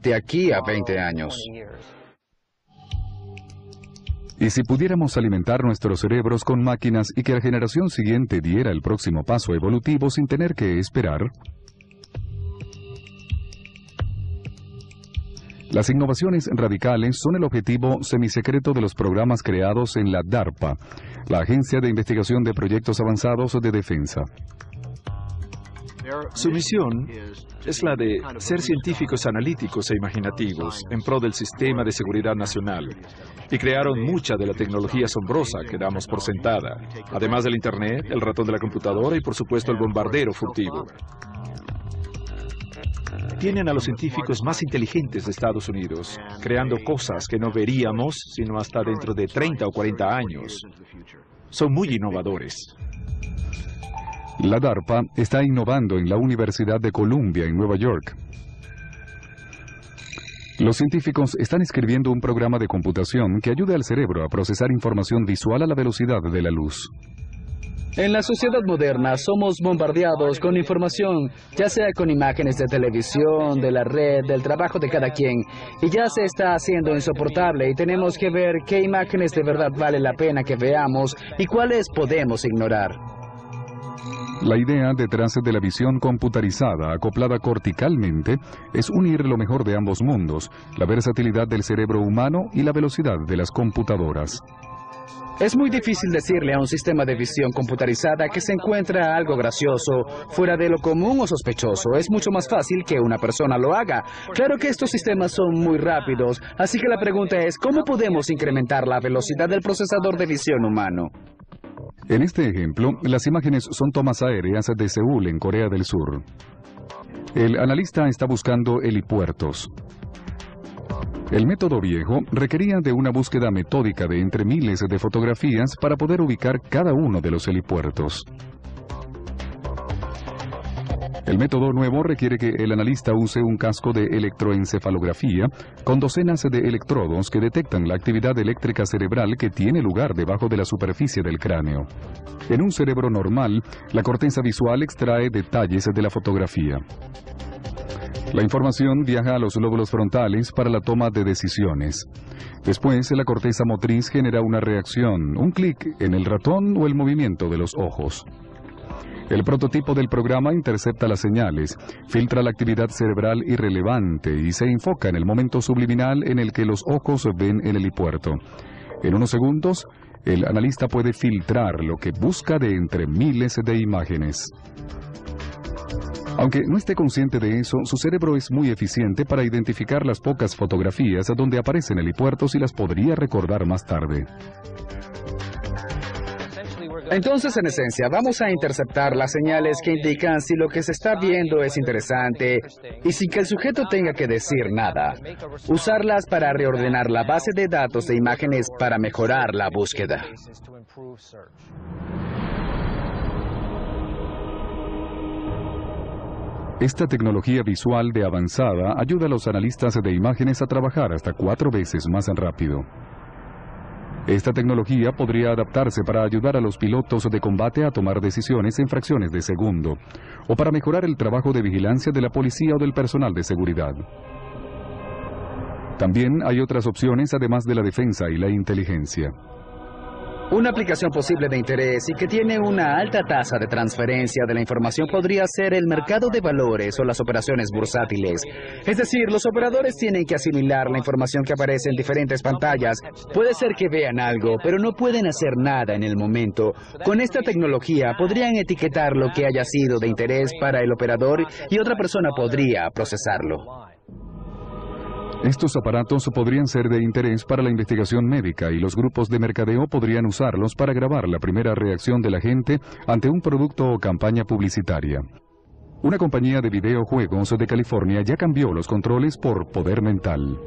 de aquí a 20 años. Y si pudiéramos alimentar nuestros cerebros con máquinas y que la generación siguiente diera el próximo paso evolutivo sin tener que esperar. Las innovaciones radicales son el objetivo semisecreto de los programas creados en la DARPA, la Agencia de Investigación de Proyectos Avanzados de Defensa. Su misión es la de ser científicos analíticos e imaginativos en pro del sistema de seguridad nacional, y crearon mucha de la tecnología asombrosa que damos por sentada, además del Internet, el ratón de la computadora y por supuesto el bombardero furtivo. Tienen a los científicos más inteligentes de Estados Unidos, creando cosas que no veríamos sino hasta dentro de 30 o 40 años. Son muy innovadores. La DARPA está innovando en la Universidad de Columbia, en Nueva York. Los científicos están escribiendo un programa de computación que ayude al cerebro a procesar información visual a la velocidad de la luz. En la sociedad moderna somos bombardeados con información, ya sea con imágenes de televisión, de la red, del trabajo de cada quien, y ya se está haciendo insoportable y tenemos que ver qué imágenes de verdad vale la pena que veamos y cuáles podemos ignorar. La idea detrás de la visión computarizada acoplada corticalmente es unir lo mejor de ambos mundos, la versatilidad del cerebro humano y la velocidad de las computadoras. Es muy difícil decirle a un sistema de visión computarizada que se encuentra algo gracioso, fuera de lo común o sospechoso. Es mucho más fácil que una persona lo haga. Claro que estos sistemas son muy rápidos, así que la pregunta es, ¿cómo podemos incrementar la velocidad del procesador de visión humano? En este ejemplo, las imágenes son tomas aéreas de Seúl, en Corea del Sur. El analista está buscando helipuertos. El método viejo requería de una búsqueda metódica de entre miles de fotografías para poder ubicar cada uno de los helipuertos. El método nuevo requiere que el analista use un casco de electroencefalografía con docenas de electrodos que detectan la actividad eléctrica cerebral que tiene lugar debajo de la superficie del cráneo. En un cerebro normal, la corteza visual extrae detalles de la fotografía. La información viaja a los lóbulos frontales para la toma de decisiones. Después, la corteza motriz genera una reacción, un clic en el ratón o el movimiento de los ojos. El prototipo del programa intercepta las señales, filtra la actividad cerebral irrelevante y se enfoca en el momento subliminal en el que los ojos ven el helipuerto. En unos segundos, el analista puede filtrar lo que busca de entre miles de imágenes. Aunque no esté consciente de eso, su cerebro es muy eficiente para identificar las pocas fotografías donde aparecen helipuertos y las podría recordar más tarde. Entonces, en esencia, vamos a interceptar las señales que indican si lo que se está viendo es interesante y sin que el sujeto tenga que decir nada. Usarlas para reordenar la base de datos de imágenes para mejorar la búsqueda. Esta tecnología visual de avanzada ayuda a los analistas de imágenes a trabajar hasta 4 veces más rápido. Esta tecnología podría adaptarse para ayudar a los pilotos de combate a tomar decisiones en fracciones de segundo, o para mejorar el trabajo de vigilancia de la policía o del personal de seguridad. También hay otras opciones además de la defensa y la inteligencia. Una aplicación posible de interés y que tiene una alta tasa de transferencia de la información podría ser el mercado de valores o las operaciones bursátiles. Es decir, los operadores tienen que asimilar la información que aparece en diferentes pantallas. Puede ser que vean algo, pero no pueden hacer nada en el momento. Con esta tecnología podrían etiquetar lo que haya sido de interés para el operador y otra persona podría procesarlo. Estos aparatos podrían ser de interés para la investigación médica y los grupos de mercadeo podrían usarlos para grabar la primera reacción de la gente ante un producto o campaña publicitaria. Una compañía de videojuegos de California ya cambió los controles por poder mental.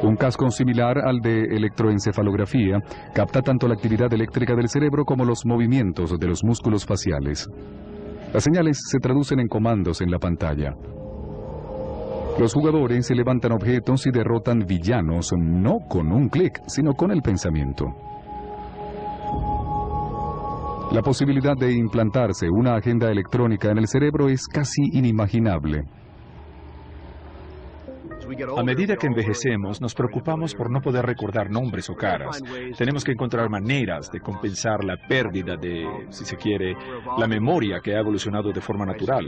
Un casco similar al de electroencefalografía capta tanto la actividad eléctrica del cerebro como los movimientos de los músculos faciales. Las señales se traducen en comandos en la pantalla. Los jugadores se levantan objetos y derrotan villanos no con un clic, sino con el pensamiento. La posibilidad de implantarse una agenda electrónica en el cerebro es casi inimaginable. A medida que envejecemos, nos preocupamos por no poder recordar nombres o caras. Tenemos que encontrar maneras de compensar la pérdida de, si se quiere, la memoria que ha evolucionado de forma natural.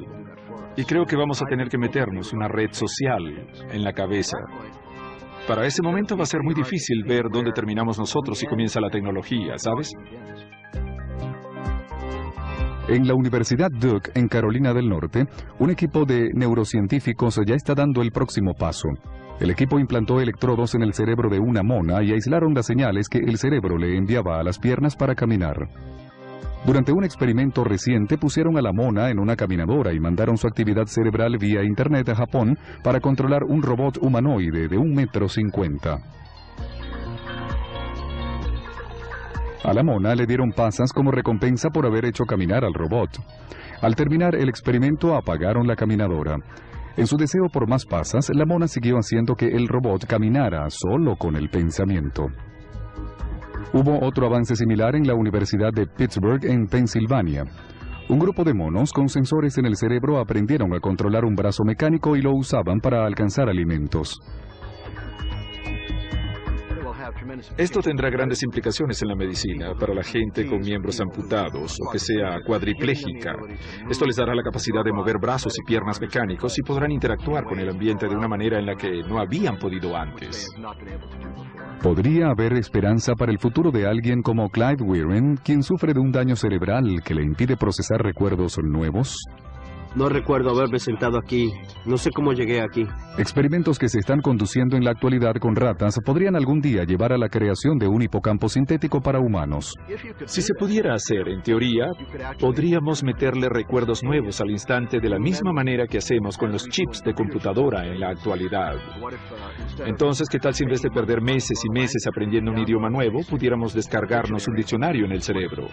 Y creo que vamos a tener que meternos una red social en la cabeza. Para ese momento va a ser muy difícil ver dónde terminamos nosotros y comienza la tecnología, ¿sabes? En la Universidad Duke, en Carolina del Norte, un equipo de neurocientíficos ya está dando el próximo paso. El equipo implantó electrodos en el cerebro de una mona y aislaron las señales que el cerebro le enviaba a las piernas para caminar. Durante un experimento reciente pusieron a la mona en una caminadora y mandaron su actividad cerebral vía internet a Japón para controlar un robot humanoide de 1,50 m. A la mona le dieron pasas como recompensa por haber hecho caminar al robot. Al terminar el experimento apagaron la caminadora. En su deseo por más pasas, la mona siguió haciendo que el robot caminara solo con el pensamiento. Hubo otro avance similar en la Universidad de Pittsburgh, en Pensilvania. Un grupo de monos con sensores en el cerebro aprendieron a controlar un brazo mecánico y lo usaban para alcanzar alimentos. Esto tendrá grandes implicaciones en la medicina para la gente con miembros amputados o que sea cuadripléjica. Esto les dará la capacidad de mover brazos y piernas mecánicos y podrán interactuar con el ambiente de una manera en la que no habían podido antes. ¿Podría haber esperanza para el futuro de alguien como Clive Weirin, quien sufre de un daño cerebral que le impide procesar recuerdos nuevos? No recuerdo haberme sentado aquí. No sé cómo llegué aquí. Experimentos que se están conduciendo en la actualidad con ratas podrían algún día llevar a la creación de un hipocampo sintético para humanos. Si se pudiera hacer, en teoría, podríamos meterle recuerdos nuevos al instante de la misma manera que hacemos con los chips de computadora en la actualidad. Entonces, ¿qué tal si en vez de perder meses y meses aprendiendo un idioma nuevo, pudiéramos descargarnos un diccionario en el cerebro?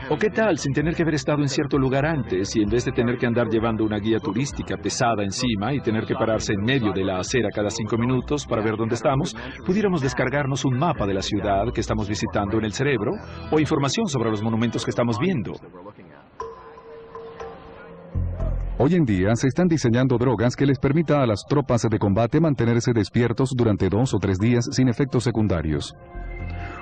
¿O qué tal sin tener que haber estado en cierto lugar antes y en vez de tener que andar llevando una guía turística pesada encima y tener que pararse en medio de la acera cada 5 minutos para ver dónde estamos, pudiéramos descargarnos un mapa de la ciudad que estamos visitando en el cerebro o información sobre los monumentos que estamos viendo? Hoy en día se están diseñando drogas que les permita a las tropas de combate mantenerse despiertos durante 2 o 3 días sin efectos secundarios.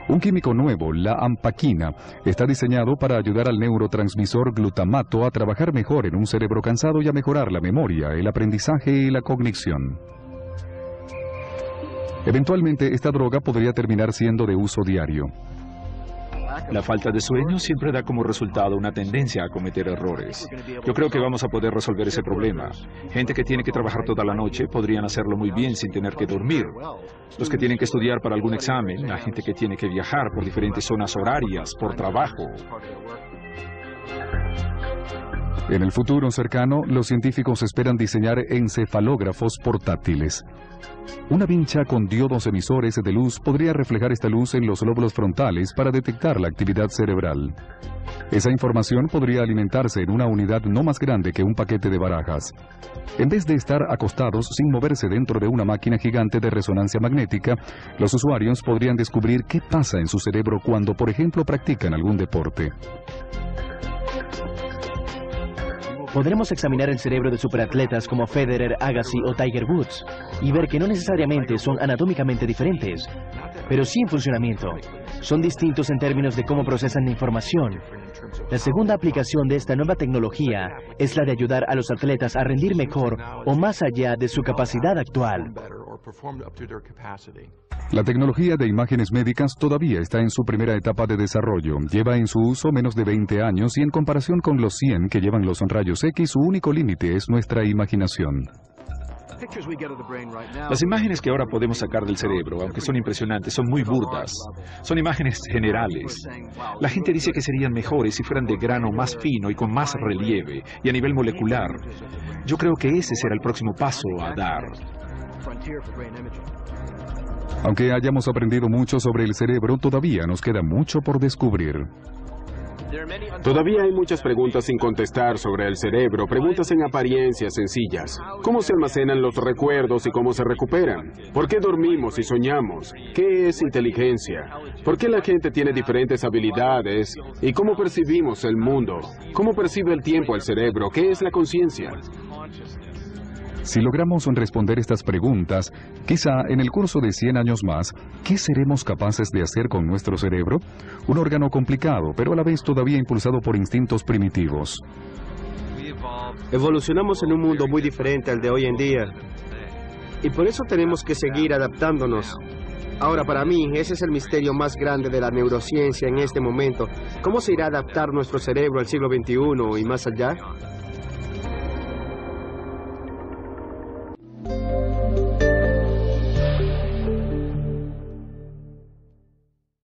Un químico nuevo, la ampaquina, está diseñado para ayudar al neurotransmisor glutamato a trabajar mejor en un cerebro cansado y a mejorar la memoria, el aprendizaje y la cognición. Eventualmente, esta droga podría terminar siendo de uso diario. La falta de sueño siempre da como resultado una tendencia a cometer errores. Yo creo que vamos a poder resolver ese problema. Gente que tiene que trabajar toda la noche podrían hacerlo muy bien sin tener que dormir. Los que tienen que estudiar para algún examen, la gente que tiene que viajar por diferentes zonas horarias, por trabajo. En el futuro cercano, los científicos esperan diseñar encefalógrafos portátiles. Una vincha con diodos emisores de luz podría reflejar esta luz en los lóbulos frontales para detectar la actividad cerebral. Esa información podría alimentarse en una unidad no más grande que un paquete de barajas. En vez de estar acostados sin moverse dentro de una máquina gigante de resonancia magnética, los usuarios podrían descubrir qué pasa en su cerebro cuando, por ejemplo, practican algún deporte. Podremos examinar el cerebro de superatletas como Federer, Agassi o Tiger Woods y ver que no necesariamente son anatómicamente diferentes, pero sí en funcionamiento. Son distintos en términos de cómo procesan la información. La segunda aplicación de esta nueva tecnología es la de ayudar a los atletas a rendir mejor o más allá de su capacidad actual. La tecnología de imágenes médicas todavía está en su primera etapa de desarrollo. Lleva en su uso menos de 20 años y en comparación con los 100 que llevan los rayos X, su único límite es nuestra imaginación. Las imágenes que ahora podemos sacar del cerebro, aunque son impresionantes, son muy burdas. Son imágenes generales. La gente dice que serían mejores si fueran de grano más fino y con más relieve, y a nivel molecular. Yo creo que ese será el próximo paso a dar. Aunque hayamos aprendido mucho sobre el cerebro, todavía nos queda mucho por descubrir. Todavía hay muchas preguntas sin contestar sobre el cerebro, preguntas en apariencia sencillas. ¿Cómo se almacenan los recuerdos y cómo se recuperan? ¿Por qué dormimos y soñamos? ¿Qué es inteligencia? ¿Por qué la gente tiene diferentes habilidades? ¿Y cómo percibimos el mundo? ¿Cómo percibe el tiempo el cerebro? ¿Qué es la conciencia? Si logramos responder estas preguntas, quizá en el curso de 100 años más, ¿qué seremos capaces de hacer con nuestro cerebro? Un órgano complicado, pero a la vez todavía impulsado por instintos primitivos. Evolucionamos en un mundo muy diferente al de hoy en día. Y por eso tenemos que seguir adaptándonos. Ahora, para mí, ese es el misterio más grande de la neurociencia en este momento. ¿Cómo se irá a adaptar nuestro cerebro al siglo XXI y más allá?